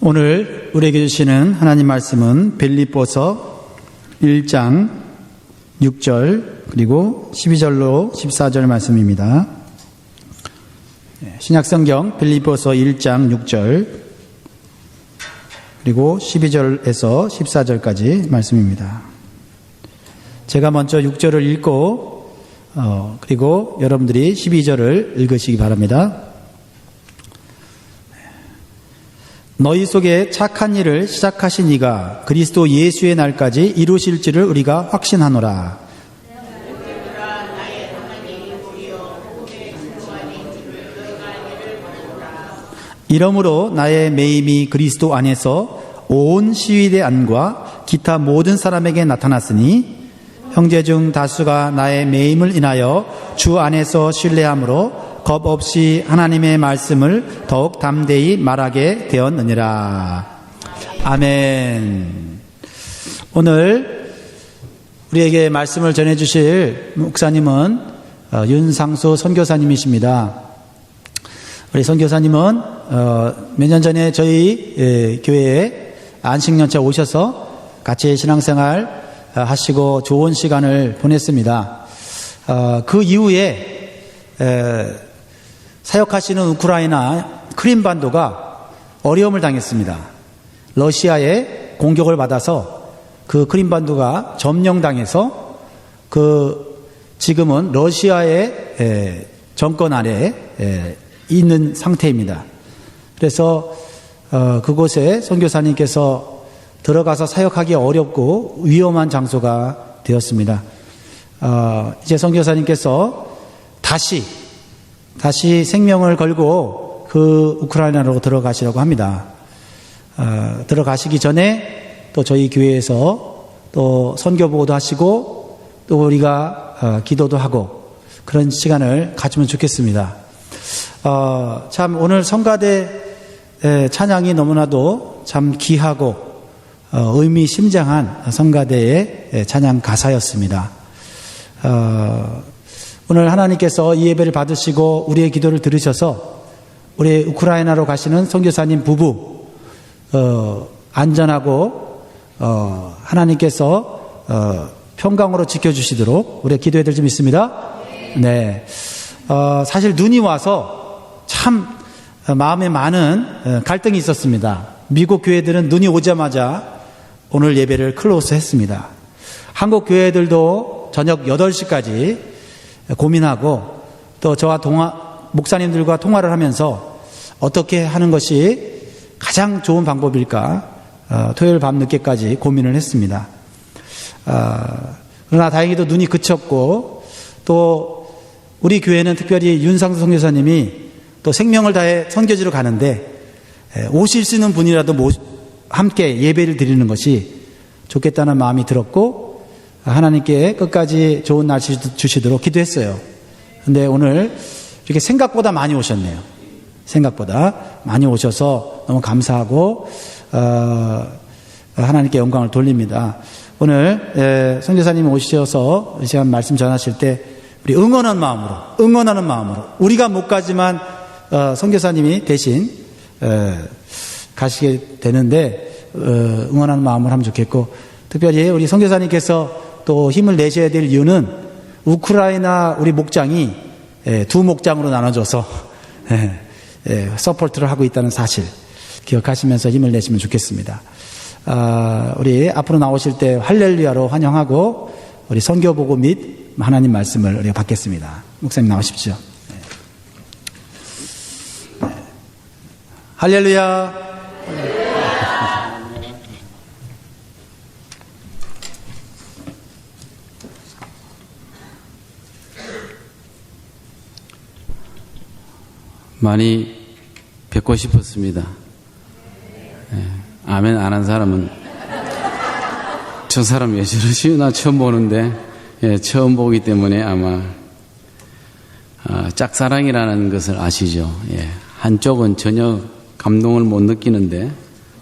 오늘 우리에게 주시는 하나님 말씀은 빌립보서 1장 6절 그리고 12절로 14절 말씀입니다. 신약성경 빌립보서 1장 6절 그리고 12절에서 14절까지 말씀입니다. 제가 먼저 6절을 읽고 그리고 여러분들이 12절을 읽으시기 바랍니다. 너희 속에 착한 일을 시작하신 이가 그리스도 예수의 날까지 이루실지를 우리가 확신하노라. 이러므로 나의 매임이 그리스도 안에서 온 시위대 안과 기타 모든 사람에게 나타났으니 형제 중 다수가 나의 매임을 인하여 주 안에서 신뢰함으로 겁 없이 하나님의 말씀을 더욱 담대히 말하게 되었느니라. 아멘. 오늘 우리에게 말씀을 전해주실 목사님은 윤상수 선교사님이십니다. 우리 선교사님은 몇 년 전에 저희 교회에 안식년차 오셔서 같이 신앙생활 하시고 좋은 시간을 보냈습니다. 그 이후에 사역하시는 우크라이나 크림반도가 어려움을 당했습니다. 러시아의 공격을 받아서 그 크림반도가 점령당해서 지금은 러시아의 정권 아래에 있는 상태입니다. 그래서 그곳에 선교사님께서 들어가서 사역하기 어렵고 위험한 장소가 되었습니다. 이제 선교사님께서 다시 생명을 걸고 그 우크라이나로 들어가시려고 합니다. 들어가시기 전에 또 저희 교회에서 또 선교보고도 하시고 또 우리가 기도도 하고 그런 시간을 가지면 좋겠습니다. 참 오늘 성가대 찬양이 너무나도 참 귀하고 의미심장한 성가대의 찬양 가사였습니다. 오늘 하나님께서 이 예배를 받으시고 우리의 기도를 들으셔서 우리 우크라이나로 가시는 선교사님 부부 안전하고 하나님께서 평강으로 지켜주시도록 우리가 기도해야 될 점 있습니다. 네. 사실 눈이 와서 참 마음에 많은 갈등이 있었습니다. 미국 교회들은 눈이 오자마자 오늘 예배를 클로즈 했습니다. 한국 교회들도 저녁 8시까지 고민하고 또 저와 목사님들과 통화를 하면서 어떻게 하는 것이 가장 좋은 방법일까 토요일 밤 늦게까지 고민을 했습니다. 그러나 다행히도 눈이 그쳤고 또 우리 교회는 특별히 윤상수 선교사님이 또 생명을 다해 선교지로 가는데 오실 수 있는 분이라도 함께 예배를 드리는 것이 좋겠다는 마음이 들었고 하나님께 끝까지 좋은 날씨 주시도록 기도했어요. 근데 오늘 이렇게 생각보다 많이 오셨네요. 생각보다 많이 오셔서 너무 감사하고 하나님께 영광을 돌립니다. 오늘 선교사님이 오셔서 이 시간 말씀 전하실 때 우리 응원하는 마음으로 우리가 못 가지만 선교사님이 대신 가시게 되는데 응원하는 마음으로 하면 좋겠고 특별히 우리 선교사님께서 또 힘을 내셔야 될 이유는 우크라이나 우리 목장이 두 목장으로 나눠져서 서포트를 하고 있다는 사실 기억하시면서 힘을 내시면 좋겠습니다. 우리 앞으로 나오실 때 할렐루야로 환영하고 우리 선교보고 및 하나님 말씀을 우리가 받겠습니다. 목사님 나오십시오. 할렐루야. 많이 뵙고 싶었습니다. 아멘 안 한 사람은 저 사람 왜 저러시나 나 처음 보는데 처음 보기 때문에 아마 짝사랑이라는 것을 아시죠? 한쪽은 전혀 감동을 못 느끼는데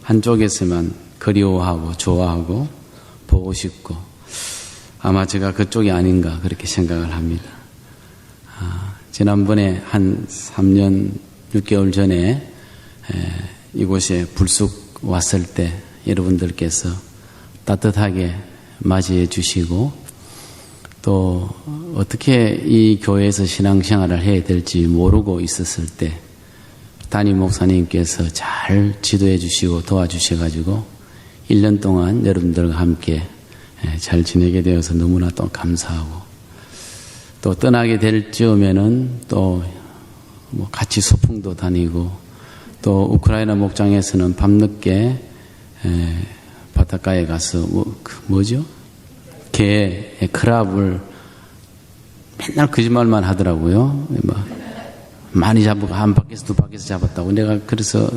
한쪽에서만 그리워하고 좋아하고 보고 싶고 아마 제가 그쪽이 아닌가 그렇게 생각을 합니다. 지난번에 한 3년 6개월 전에 이곳에 불쑥 왔을 때 여러분들께서 따뜻하게 맞이해 주시고 또 어떻게 이 교회에서 신앙생활을 해야 될지 모르고 있었을 때 담임 목사님께서 잘 지도해 주시고 도와주셔가지고 1년 동안 여러분들과 함께 잘 지내게 되어서 너무나 또 감사하고 또 떠나게 될 즈음에는 또 뭐 같이 소풍도 다니고 또 우크라이나 목장에서는 밤늦게 바닷가에 가서 뭐죠? 개 크랍을 맨날 거짓말만 하더라고요. 많이 잡고 한 바퀴에서 두 바퀴에서 잡았다고. 내가 그래서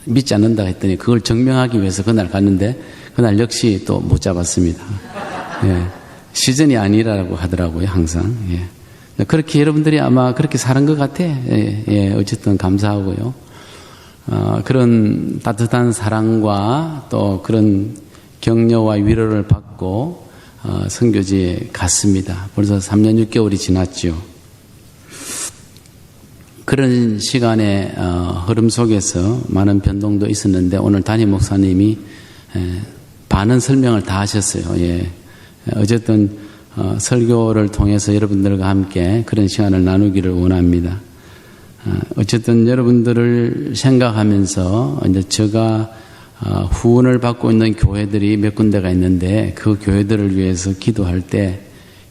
믿지 않는다 했더니 그걸 증명하기 위해서 그날 갔는데 그날 역시 또 못 잡았습니다. 예. 시즌이 아니라고 하더라고요, 항상. 예. 그렇게 여러분들이 아마 그렇게 사는 것 같아. 예. 어쨌든 감사하고요. 그런 따뜻한 사랑과 또 그런 격려와 위로를 받고 선교지에 갔습니다. 벌써 3년 6개월이 지났죠. 그런 시간의 흐름 속에서 많은 변동도 있었는데 오늘 담임 목사님이 많은 설명을 다 하셨어요. 예. 어쨌든 설교를 통해서 여러분들과 함께 그런 시간을 나누기를 원합니다. 어쨌든 여러분들을 생각하면서 이제 제가 후원을 받고 있는 교회들이 몇 군데가 있는데 그 교회들을 위해서 기도할 때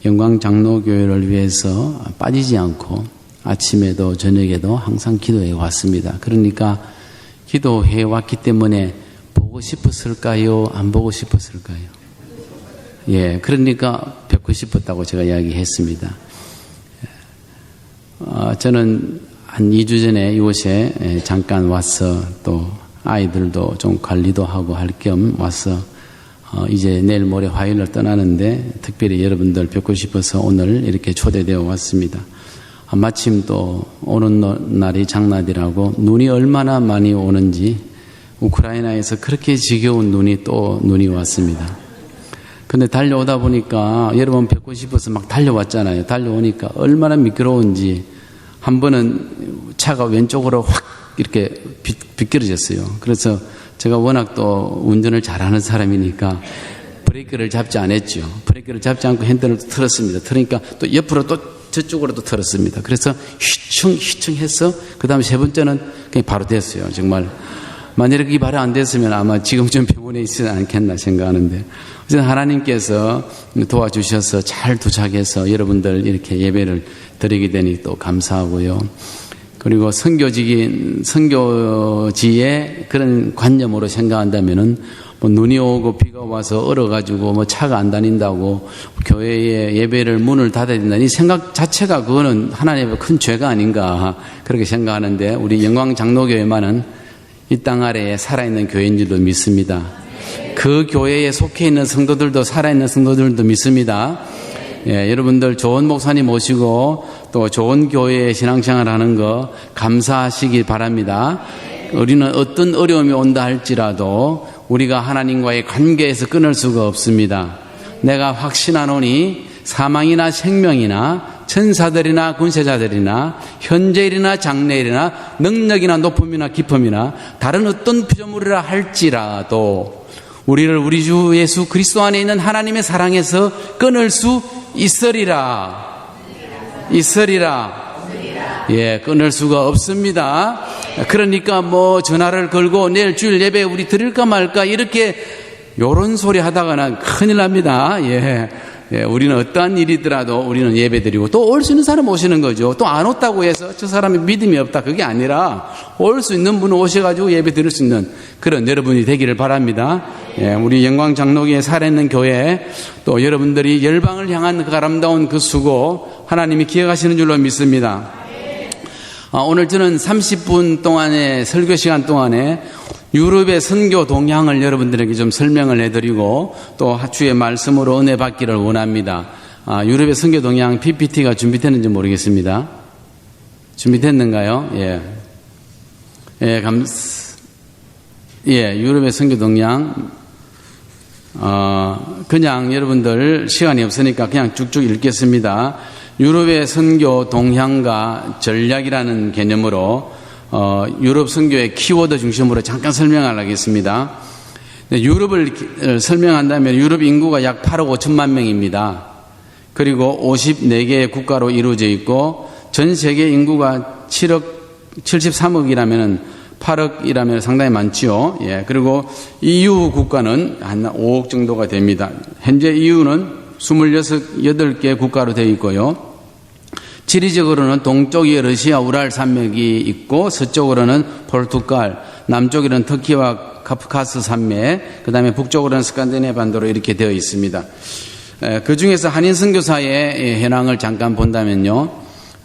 영광장로교회를 위해서 빠지지 않고 아침에도 저녁에도 항상 기도해 왔습니다. 그러니까 기도해 왔기 때문에 보고 싶었을까요? 안 보고 싶었을까요? 예, 그러니까 뵙고 싶었다고 제가 이야기했습니다. 저는 한 2주 전에 이곳에 잠깐 와서 또 아이들도 좀 관리도 하고 할 겸 와서 이제 내일 모레 화요일을 떠나는데 특별히 여러분들 뵙고 싶어서 오늘 이렇게 초대되어 왔습니다. 마침 또 오는 날이 장날이라고 눈이 얼마나 많이 오는지 우크라이나에서 그렇게 지겨운 눈이 왔습니다. 근데 달려오다 보니까 여러분 뵙고 싶어서 막 달려왔잖아요. 달려오니까 얼마나 미끄러운지 한 번은 차가 왼쪽으로 확 이렇게 비껴졌어요. 그래서 제가 워낙 또 운전을 잘하는 사람이니까 브레이크를 잡지 않았죠. 브레이크를 잡지 않고 핸들을 틀었습니다. 틀으니까 또 옆으로 또 저쪽으로 또 틀었습니다. 그래서 휘충 해서 그 다음에 세 번째는 그냥 바로 됐어요. 정말 만약에 그게 바로 안 됐으면 아마 지금쯤 병원에 있지 않겠나 생각하는데 어쨌든 하나님께서 도와주셔서 잘 도착해서 여러분들 이렇게 예배를 드리게 되니 또 감사하고요. 그리고 선교지의 그런 관념으로 생각한다면은 뭐 눈이 오고 비가 와서 얼어가지고 뭐 차가 안 다닌다고 교회에 예배를 문을 닫아야 된다. 이 생각 자체가 그거는 하나님의 큰 죄가 아닌가 그렇게 생각하는데 우리 영광장로교회만은 이 땅 아래에 살아있는 교회인 줄도 믿습니다. 그 교회에 속해 있는 성도들도 살아있는 성도들도 믿습니다. 예, 여러분들 좋은 목사님 모시고 또 좋은 교회에 신앙생활 하는 거 감사하시기 바랍니다. 우리는 어떤 어려움이 온다 할지라도 우리가 하나님과의 관계에서 끊을 수가 없습니다. 내가 확신하노니 사망이나 생명이나 천사들이나 군세자들이나 현재일이나 장래일이나 능력이나 높음이나 깊음이나 다른 어떤 피조물이라 할지라도 우리를 우리 주 예수 그리스도 안에 있는 하나님의 사랑에서 끊을 수 있으리라. 예, 끊을 수가 없습니다. 그러니까 뭐 전화를 걸고 내일 주일 예배 우리 드릴까 말까 이렇게 요런 소리 하다가는 큰일 납니다. 예, 우리는 어떠한 일이더라도 우리는 예배 드리고 또 올 수 있는 사람 오시는 거죠. 또 안 왔다고 해서 저 사람이 믿음이 없다 그게 아니라 올 수 있는 분은 오셔가지고 예배 드릴 수 있는 그런 여러분이 되기를 바랍니다. 예, 우리 영광장로교회 살아있는 교회 또 여러분들이 열방을 향한 그 아름다운 그 수고 하나님이 기억하시는 줄로 믿습니다. 오늘 저는 30분 동안의 설교 시간 동안에 유럽의 선교 동향을 여러분들에게 좀 설명을 해드리고 또 주의 말씀으로 은혜 받기를 원합니다. 유럽의 선교 동향 PPT가 준비됐는지 모르겠습니다. 준비됐는가요? 유럽의 선교 동향. 그냥 여러분들 시간이 없으니까 그냥 쭉쭉 읽겠습니다. 유럽의 선교 동향과 전략이라는 개념으로 유럽 선교의 키워드 중심으로 잠깐 설명을 하겠습니다. 유럽을 설명한다면 유럽 인구가 약 8억 5천만 명입니다. 그리고 54개의 국가로 이루어져 있고 전 세계 인구가 73억이라면 8억이라면 상당히 많지요. 예. 그리고 EU 국가는 한 5억 정도가 됩니다. 현재 EU는 28개 국가로 되어 있고요. 지리적으로는 동쪽에 러시아 우랄 산맥이 있고 서쪽으로는 포르투갈, 남쪽에는 터키와 카프카스 산맥, 그 다음에 북쪽으로는 스칸디네비아 반도로 이렇게 되어 있습니다. 그 중에서 한인 선교사의 현황을 잠깐 본다면요.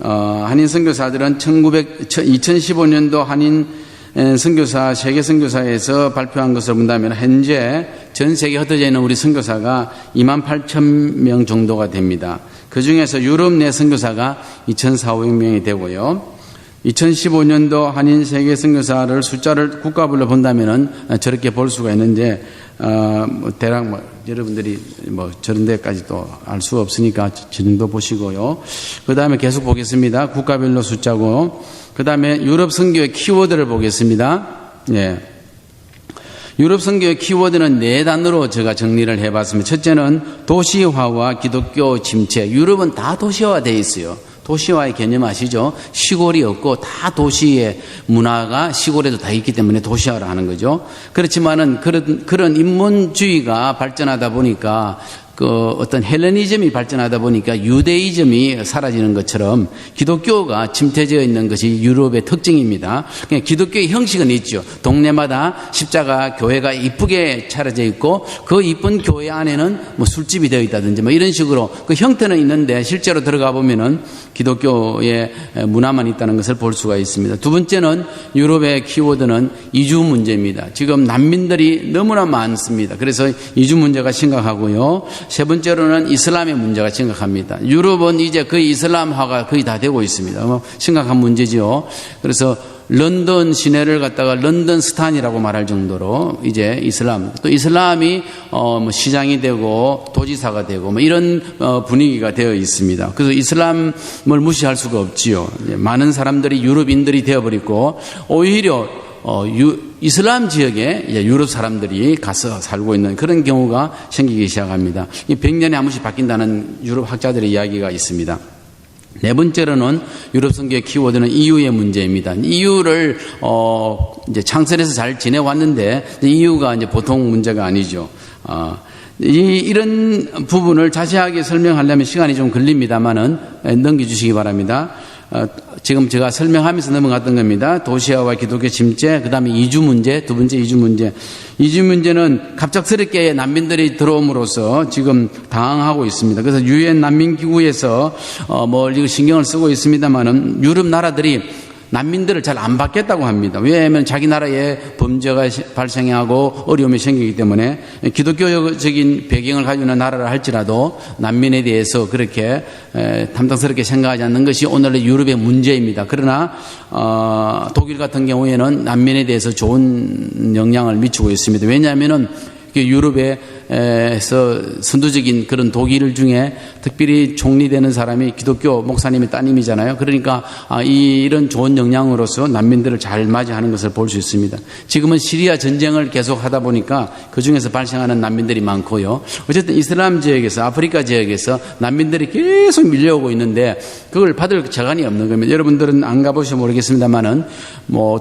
한인 선교사들은 2015년도 한인 선교사, 세계 선교사에서 발표한 것을 본다면 현재 전 세계에 흩어져 있는 우리 선교사가 28,000명 정도가 됩니다. 그 중에서 유럽 내 선교사가 2,400명이 되고요. 2015년도 한인 세계 선교사를 숫자를 국가별로 본다면은 저렇게 볼 수가 있는데, 대략 여러분들이 저런 데까지 또 알 수 없으니까 저 정도 보시고요. 그 다음에 계속 보겠습니다. 국가별로 숫자고, 그 다음에 유럽 선교의 키워드를 보겠습니다. 예. 유럽 선교의 키워드는 4단어로 제가 정리를 해봤습니다. 첫째는 도시화와 기독교 침체. 유럽은 다 도시화되어 있어요. 도시화의 개념 아시죠? 시골이 없고 다 도시의 문화가 시골에도 다 있기 때문에 도시화를 하는 거죠. 그렇지만은 그런 인문주의가 발전하다 보니까 어떤 헬레니즘이 발전하다 보니까 유대이즘이 사라지는 것처럼 기독교가 침체되어 있는 것이 유럽의 특징입니다. 그냥 기독교의 형식은 있죠. 동네마다 십자가 교회가 이쁘게 차려져 있고 그 이쁜 교회 안에는 술집이 되어 있다든지 이런 식으로 그 형태는 있는데 실제로 들어가 보면은 기독교의 문화만 있다는 것을 볼 수가 있습니다. 두 번째는 유럽의 키워드는 이주 문제입니다. 지금 난민들이 너무나 많습니다. 그래서 이주 문제가 심각하고요. 세 번째로는 이슬람의 문제가 심각합니다. 유럽은 이제 거의 이슬람화가 거의 다 되고 있습니다. 심각한 문제죠. 그래서 런던 시내를 갖다가 런던 스탄이라고 말할 정도로 이제 이슬람, 또 이슬람이 시장이 되고 도지사가 되고 이런 분위기가 되어 있습니다. 그래서 이슬람을 무시할 수가 없지요. 많은 사람들이 유럽인들이 되어버리고 오히려 이슬람 지역에 유럽 사람들이 가서 살고 있는 그런 경우가 생기기 시작합니다. 100년에 한 번씩 바뀐다는 유럽 학자들의 이야기가 있습니다. 네 번째로는 유럽 선교의 키워드는 EU의 문제입니다. EU를 이제 창설해서 잘 지내왔는데 EU가 이제 보통 문제가 아니죠. 이런 부분을 자세하게 설명하려면 시간이 좀 걸립니다만은 넘겨주시기 바랍니다. 지금 제가 설명하면서 넘어갔던 겁니다. 도시화와 기독교 침체, 그 다음에 이주 문제, 두 번째 이주 문제. 이주 문제는 갑작스럽게 난민들이 들어옴으로써 지금 당황하고 있습니다. 그래서 유엔 난민기구에서 이거 신경을 쓰고 있습니다만은 유럽 나라들이 난민들을 잘 안 받겠다고 합니다. 왜냐하면 자기 나라에 범죄가 발생하고 어려움이 생기기 때문에 기독교적인 배경을 가지고 있는 나라를 할지라도 난민에 대해서 그렇게 탐탁스럽게 생각하지 않는 것이 오늘의 유럽의 문제입니다. 그러나 독일 같은 경우에는 난민에 대해서 좋은 영향을 미치고 있습니다. 왜냐하면은 유럽에서 선두적인 그런 독일 중에 특별히 총리되는 사람이 기독교 목사님의 따님이잖아요. 그러니까 이런 좋은 영향으로서 난민들을 잘 맞이하는 것을 볼 수 있습니다. 지금은 시리아 전쟁을 계속 하다 보니까 그 중에서 발생하는 난민들이 많고요. 어쨌든 이슬람 지역에서 아프리카 지역에서 난민들이 계속 밀려오고 있는데 그걸 받을 재간이 없는 겁니다. 여러분들은 안 가보셔서 모르겠습니다만은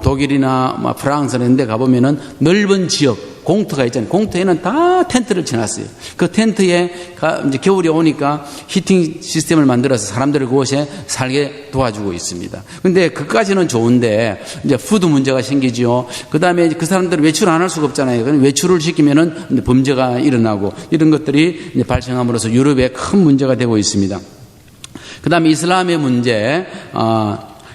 독일이나 프랑스 이런 데 가보면은 넓은 지역 공터가 있잖아요. 공터에는 다 텐트를 쳐놨어요. 그 텐트에 이제 겨울이 오니까 히팅 시스템을 만들어서 사람들을 그곳에 살게 도와주고 있습니다. 근데 그까지는 좋은데 이제 푸드 문제가 생기죠. 그 다음에 그 사람들은 외출 안 할 수가 없잖아요. 외출을 시키면은 범죄가 일어나고 이런 것들이 이제 발생함으로써 유럽에 큰 문제가 되고 있습니다. 그 다음에 이슬람의 문제,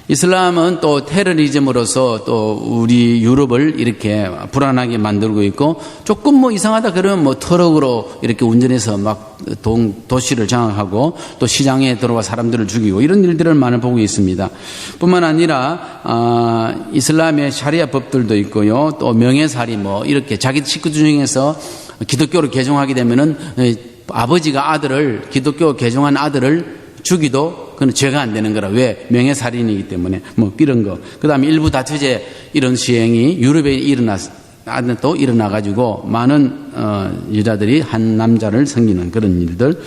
이슬람은 또 테러리즘으로서 또 우리 유럽을 이렇게 불안하게 만들고 있고 조금 이상하다 그러면 트럭으로 이렇게 운전해서 막 도시를 장악하고 또 시장에 들어와 사람들을 죽이고 이런 일들을 많이 보고 있습니다. 뿐만 아니라 이슬람의 샤리아 법들도 있고요. 또 명예살이 이렇게 자기 식구 중에서 기독교를 개종하게 되면은 아버지가 기독교 개종한 아들을 주기도 그건 죄가 안 되는 거라. 왜? 명예살인이기 때문에. 뭐 이런 거. 그 다음에 일부 다처제 이런 시행이 유럽에 또 일어나가지고 많은 여자들이 한 남자를 섬기는 그런 일들.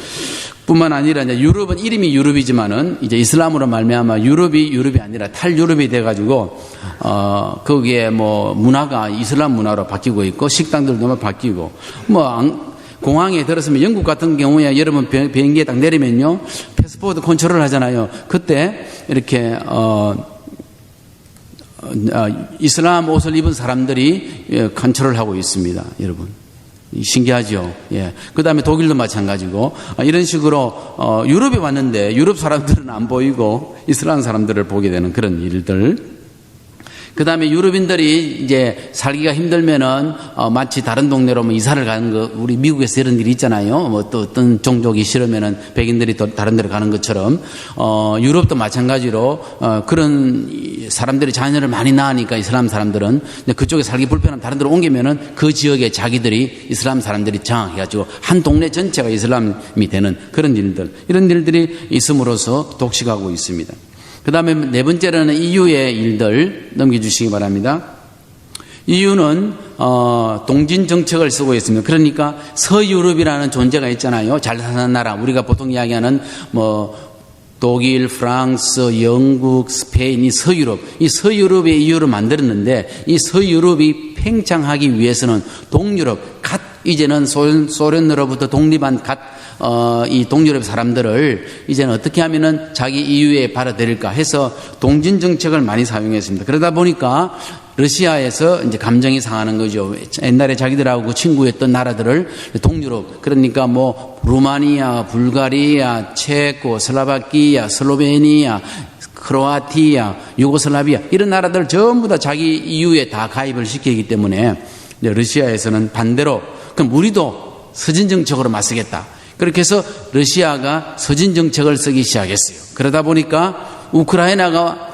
뿐만 아니라 이제 유럽은 이름이 유럽이지만은 이제 이슬람으로 말미암아 유럽이 아니라 탈유럽이 돼가지고 거기에 뭐 문화가 이슬람 문화로 바뀌고 있고 식당들도 막 바뀌고 뭐 공항에 들었으면 영국 같은 경우에 여러분 비행기에 딱 내리면요 패스포드 컨트롤 하잖아요. 그때 이렇게 이슬람 옷을 입은 사람들이 컨트롤하고 있습니다, 여러분. 신기하죠. 예. 그 다음에 독일도 마찬가지고 이런 식으로 유럽에 왔는데 유럽 사람들은 안 보이고 이슬람 사람들을 보게 되는 그런 일들. 그 다음에 유럽인들이 이제 살기가 힘들면은 마치 다른 동네로 뭐 이사를 가는 거, 우리 미국에서 이런 일이 있잖아요. 뭐 또 어떤 종족이 싫으면은 백인들이 또 다른 데로 가는 것처럼 유럽도 마찬가지로 그런 사람들이 자녀를 많이 낳으니까 이슬람 사람들은 그쪽에 살기 불편하면 다른 데로 옮기면은 그 지역에 자기들이 이슬람 사람들이 장악해가지고 한 동네 전체가 이슬람이 되는 그런 일들, 이런 일들이 있음으로써 독식하고 있습니다. 그 다음에 네 번째로는 EU의 일들 넘겨주시기 바랍니다. EU는 동진 정책을 쓰고 있습니다. 그러니까 서유럽이라는 존재가 있잖아요. 잘 사는 나라, 우리가 보통 이야기하는 뭐 독일, 프랑스, 영국, 스페인, 이 서유럽의 EU를 만들었는데 이 서유럽이 팽창하기 위해서는 동유럽, 이제는 소련으로부터 독립한 이 동유럽 사람들을 이제는 어떻게 하면은 자기 EU에 받아들일까 해서 동진 정책을 많이 사용했습니다. 그러다 보니까 러시아에서 이제 감정이 상하는 거죠. 옛날에 자기들하고 친구였던 나라들을 동유럽, 그러니까 뭐 루마니아, 불가리아, 체코, 슬로바키아, 슬로베니아, 크로아티아, 유고슬라비아 이런 나라들 전부 다 자기 EU에 다 가입을 시키기 때문에 이제 러시아에서는 반대로 그럼 우리도 서진 정책으로 맞서겠다. 그렇게 해서 러시아가 서진 정책을 쓰기 시작했어요. 그러다 보니까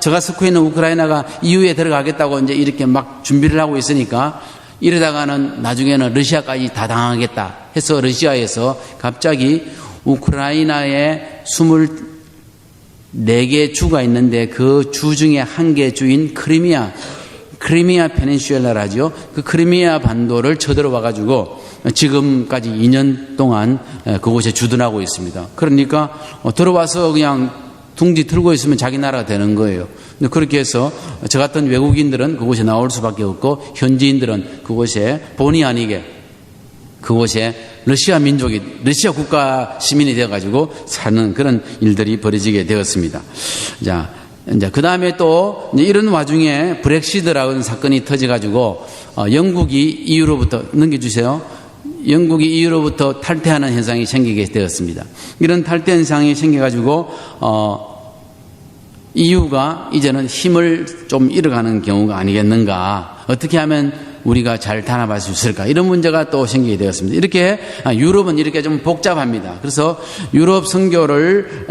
제가 속해 있는 우크라이나가 EU에 들어가겠다고 이제 이렇게 막 준비를 하고 있으니까 이러다가는 나중에는 러시아까지 다 당하겠다 해서 러시아에서 갑자기 우크라이나에 24개 주가 있는데 그 주 중에 한 개 주인 크리미아 페닌슐라라죠. 그 크리미아 반도를 쳐들어와 가지고 지금까지 2년 동안 그곳에 주둔하고 있습니다. 그러니까 들어와서 그냥 둥지 틀고 있으면 자기 나라가 되는 거예요. 근데 그렇게 해서 저 같은 외국인들은 그곳에 나올 수밖에 없고 현지인들은 그곳에 본의 아니게 그곳에 러시아 국가 시민이 되어가지고 사는 그런 일들이 벌어지게 되었습니다. 자, 이제 그 다음에 또 이런 와중에 브렉시트라는 사건이 터져가지고 영국이 EU로부터 넘겨주세요. 영국이 EU로부터 탈퇴하는 현상이 생기게 되었습니다. 이런 탈퇴 현상이 생겨가지고 EU가 이제는 힘을 좀 잃어가는 경우가 아니겠는가. 어떻게 하면 우리가 잘 단합할 수 있을까. 이런 문제가 또 생기게 되었습니다. 이렇게 유럽은 이렇게 좀 복잡합니다. 그래서 유럽 선교를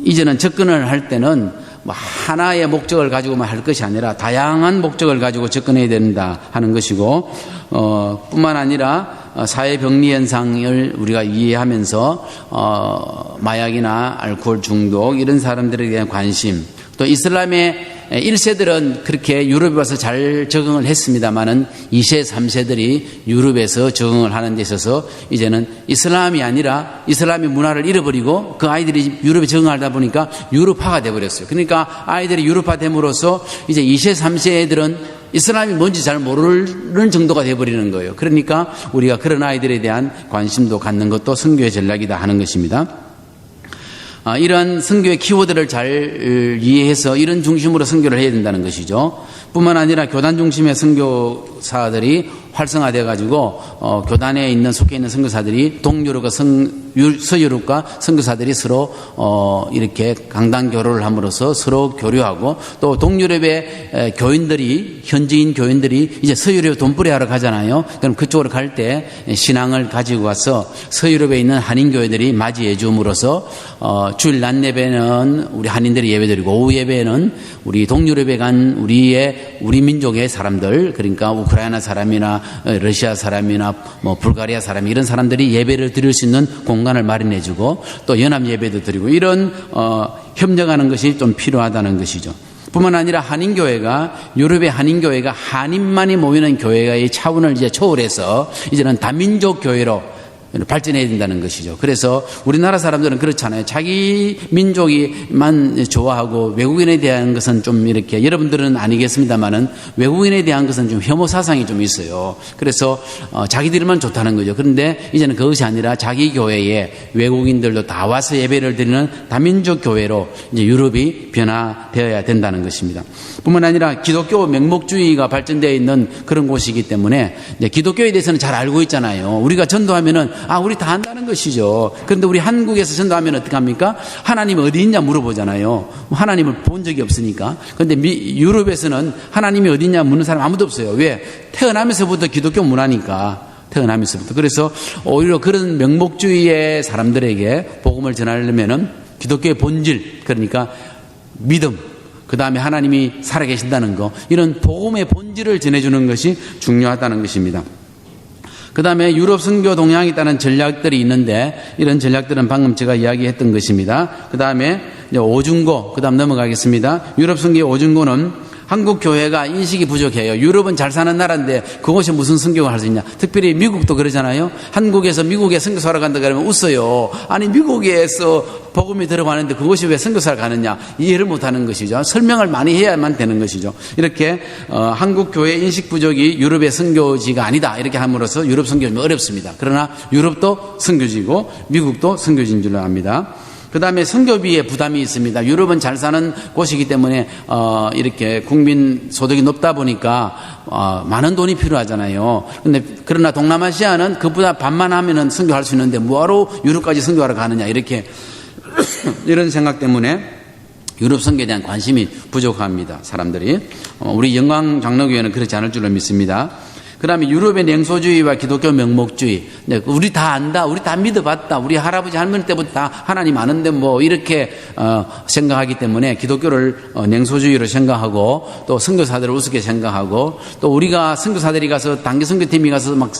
이제는 접근을 할 때는 뭐 하나의 목적을 가지고만 할 것이 아니라 다양한 목적을 가지고 접근해야 된다 하는 것이고 뿐만 아니라 사회 병리 현상을 우리가 이해하면서 마약이나 알코올 중독 이런 사람들에 대한 관심, 또 이슬람의 1세들은 그렇게 유럽에 와서 잘 적응을 했습니다마는 2세, 3세들이 유럽에서 적응을 하는 데 있어서 이제는 이슬람이 아니라 이슬람의 문화를 잃어버리고 그 아이들이 유럽에 적응하다 보니까 유럽화가 돼버렸어요. 그러니까 아이들이 유럽화됨으로써 이제 2세, 3세 애들은 이슬람이 뭔지 잘 모르는 정도가 돼버리는 거예요. 그러니까 우리가 그런 아이들에 대한 관심도 갖는 것도 선교의 전략이다 하는 것입니다. 이러한 선교의 키워드를 잘 이해해서 이런 중심으로 선교를 해야 된다는 것이죠. 뿐만 아니라 교단 중심의 선교사들이 활성화되어 가지고 교단에 속해 있는 선교사들이 동유럽과 서유럽과 선교사들이 서로 이렇게 강당 교류를 함으로써 서로 교류하고, 또 동유럽의 현지인 교인들이 이제 서유럽에 돈벌이하러 가잖아요. 그럼 그쪽으로 갈 때 신앙을 가지고 와서 서유럽에 있는 한인 교회들이 맞이해 줌으로써 주일 낮 예배는 우리 한인들이 예배드리고 오후 예배는 우리 동유럽에 간 우리 민족의 사람들, 그러니까 우크라이나 사람이나 러시아 사람이나 뭐 불가리아 사람 이런 사람들이 예배를 드릴 수 있는 공간을 마련해주고 또 연합 예배도 드리고 이런 협력하는 것이 좀 필요하다는 것이죠. 뿐만 아니라 한인교회가, 유럽의 한인교회가 한인만이 모이는 교회의 차원을 이제 초월해서 이제는 다민족 교회로 발전해야 된다는 것이죠. 그래서 우리나라 사람들은 그렇잖아요. 자기 민족이만 좋아하고 외국인에 대한 것은 좀 이렇게, 여러분들은 아니겠습니다만은 외국인에 대한 것은 좀 혐오 사상이 좀 있어요. 그래서 자기들만 좋다는 거죠. 그런데 이제는 그것이 아니라 자기 교회에 외국인들도 다 와서 예배를 드리는 다민족 교회로 이제 유럽이 변화되어야 된다는 것입니다. 뿐만 아니라 기독교 맹목주의가 발전되어 있는 그런 곳이기 때문에 이제 기독교에 대해서는 잘 알고 있잖아요. 우리가 전도하면은 우리 다 안다는 것이죠. 그런데 우리 한국에서 전도하면 어떡합니까? 하나님 어디 있냐 물어보잖아요. 하나님을 본 적이 없으니까. 그런데 유럽에서는 하나님이 어디 있냐 묻는 사람 아무도 없어요. 왜? 태어나면서부터 기독교 문화니까. 태어나면서부터. 그래서 오히려 그런 명목주의의 사람들에게 복음을 전하려면은 기독교의 본질, 그러니까 믿음, 그 다음에 하나님이 살아계신다는 거, 이런 복음의 본질을 전해주는 것이 중요하다는 것입니다. 그 다음에 유럽 선교 동향에 있다는 전략들이 있는데, 이런 전략들은 방금 제가 이야기했던 것입니다. 그 다음에 오중고, 그 다음 넘어가겠습니다. 유럽 선교의 오중고는 한국 교회가 인식이 부족해요. 유럽은 잘 사는 나라인데 그것이 무슨 선교를 할 수 있냐. 특별히 미국도 그러잖아요. 한국에서 미국에 선교사로 간다 그러면 웃어요. 아니 미국에서 복음이 들어가는데 그것이 왜 선교사를 가느냐. 이해를 못하는 것이죠. 설명을 많이 해야만 되는 것이죠. 이렇게 한국 교회 인식 부족이 유럽의 선교지가 아니다 이렇게 함으로써 유럽 선교는 어렵습니다. 그러나 유럽도 선교지고 미국도 선교지인 줄로 압니다. 그 다음에 선교비에 부담이 있습니다. 유럽은 잘 사는 곳이기 때문에 이렇게 국민 소득이 높다 보니까 많은 돈이 필요하잖아요. 그러나 동남아시아는 그보다 반만 하면은 선교할 수 있는데 뭐하러 유럽까지 선교하러 가느냐 이렇게 이런 생각 때문에 유럽 선교에 대한 관심이 부족합니다. 사람들이. 우리 영광 장로교회는 그렇지 않을 줄로 믿습니다. 그 다음에 유럽의 냉소주의와 기독교 명목주의. 우리 다 안다. 우리 다 믿어봤다. 우리 할아버지 할머니 때부터 다 하나님 아는데 뭐 이렇게 생각하기 때문에 기독교를 냉소주의로 생각하고 또 선교사들을 우습게 생각하고 또 우리가 선교사들이 가서 단기 선교팀이 가서 막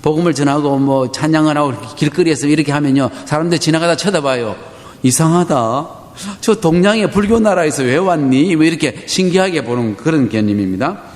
복음을 전하고 뭐 찬양을 하고 길거리에서 이렇게 하면요. 사람들 지나가다 쳐다봐요. 이상하다. 저 동양의 불교 나라에서 왜 왔니? 뭐 이렇게 신기하게 보는 그런 개념입니다.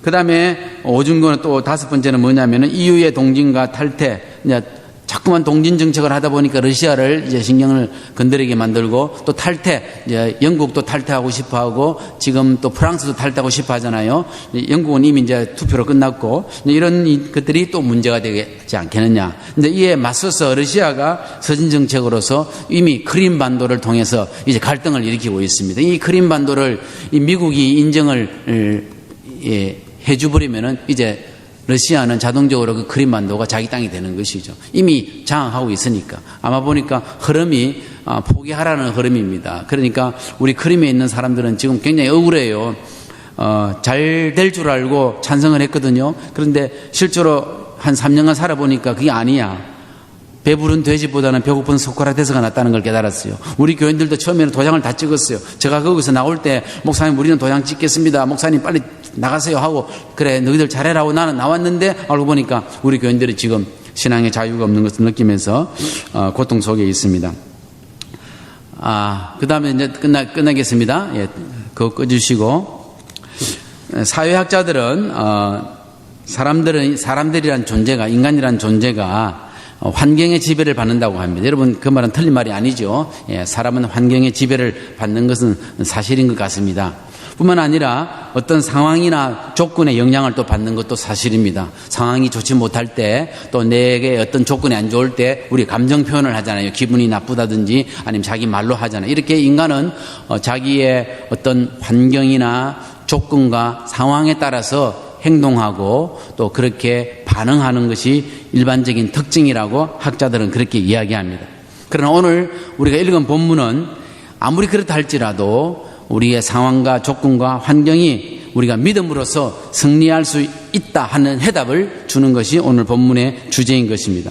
그 다음에 오중고는 또 다섯 번째는 뭐냐면은 EU의 동진과 탈퇴. 이제 자꾸만 동진 정책을 하다 보니까 러시아를 이제 신경을 건드리게 만들고 또 탈퇴. 이제 영국도 탈퇴하고 싶어 하고 지금 또 프랑스도 탈퇴하고 싶어 하잖아요. 영국은 이미 이제 투표로 끝났고 이런 것들이 또 문제가 되지 않겠느냐. 근데 이에 맞서서 러시아가 서진 정책으로서 이미 크림 반도를 통해서 이제 갈등을 일으키고 있습니다. 이 크림 반도를 이 미국이 인정을 해주버리면은 이제 러시아는 자동적으로 그 크림 반도가 자기 땅이 되는 것이죠. 이미 장악하고 있으니까. 아마 보니까 흐름이 포기하라는 흐름입니다. 그러니까 우리 크림에 있는 사람들은 지금 굉장히 억울해요. 잘 될 줄 알고 찬성을 했거든요. 그런데 실제로 한 3년간 살아보니까 그게 아니야. 배부른 돼지보다는 배고픈 소크라테스가 낫다는 걸 깨달았어요. 우리 교인들도 처음에는 도장을 다 찍었어요. 제가 거기서 나올 때 목사님 우리는 도장 찍겠습니다. 목사님 빨리 나가세요 하고 그래 너희들 잘해라 하고 나는 나왔는데 알고 보니까 우리 교인들이 지금 신앙의 자유가 없는 것을 느끼면서 고통 속에 있습니다. 그 다음에 이제 끝나겠습니다. 예, 그거 꺼주시고 사회학자들은 사람들이란 존재가 인간이란 존재가 환경의 지배를 받는다고 합니다. 여러분 그 말은 틀린 말이 아니죠. 예, 사람은 환경의 지배를 받는 것은 사실인 것 같습니다. 뿐만 아니라 어떤 상황이나 조건의 영향을 또 받는 것도 사실입니다. 상황이 좋지 못할 때 또 내게 어떤 조건이 안 좋을 때 우리 감정 표현을 하잖아요. 기분이 나쁘다든지 아니면 자기 말로 하잖아요. 이렇게 인간은 자기의 어떤 환경이나 조건과 상황에 따라서 행동하고 또 그렇게 반응하는 것이 일반적인 특징이라고 학자들은 그렇게 이야기합니다. 그러나 오늘 우리가 읽은 본문은 아무리 그렇다 할지라도 우리의 상황과 조건과 환경이 우리가 믿음으로써 승리할 수 있다 하는 해답을 주는 것이 오늘 본문의 주제인 것입니다.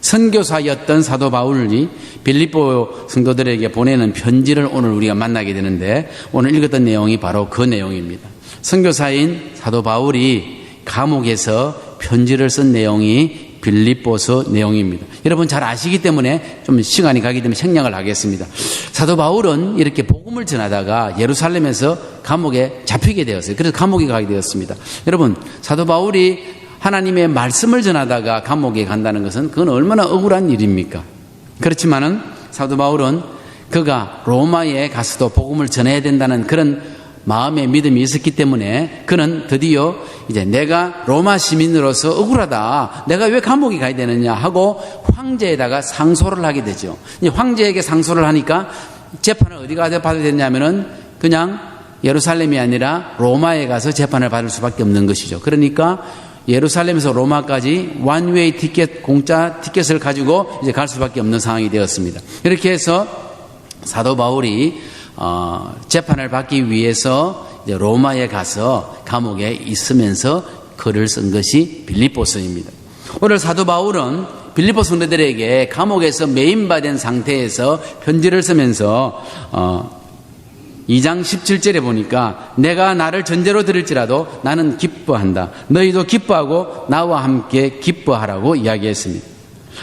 선교사였던 사도 바울이 빌립보 성도들에게 보내는 편지를 오늘 우리가 만나게 되는데 오늘 읽었던 내용이 바로 그 내용입니다. 선교사인 사도 바울이 감옥에서 편지를 쓴 내용이 빌립보서 내용입니다. 여러분 잘 아시기 때문에 좀 시간이 가기 때문에 생략을 하겠습니다. 사도 바울은 이렇게 복음을 전하다가 예루살렘에서 감옥에 잡히게 되었어요. 그래서 감옥에 가게 되었습니다. 여러분, 사도 바울이 하나님의 말씀을 전하다가 감옥에 간다는 것은 그건 얼마나 억울한 일입니까? 그렇지만은 사도 바울은 그가 로마에 가서도 복음을 전해야 된다는 그런 마음의 믿음이 있었기 때문에 그는 드디어 이제 내가 로마 시민으로서 억울하다. 내가 왜 감옥에 가야 되느냐 하고 황제에다가 상소를 하게 되죠. 이제 황제에게 상소를 하니까 재판을 어디 가서 받아야 되냐면은 그냥 예루살렘이 아니라 로마에 가서 재판을 받을 수밖에 없는 것이죠. 그러니까 예루살렘에서 로마까지 원웨이 티켓, 공짜 티켓을 가지고 이제 갈 수밖에 없는 상황이 되었습니다. 이렇게 해서 사도 바울이 재판을 받기 위해서 이제 로마에 가서 감옥에 있으면서 글을 쓴 것이 빌립보서입니다. 오늘 사도 바울은 빌립보 성도들에게 감옥에서 매임받은 상태에서 편지를 쓰면서 2장 17절에 보니까 내가 나를 전제로 들을지라도 나는 기뻐한다. 너희도 기뻐하고 나와 함께 기뻐하라고 이야기했습니다.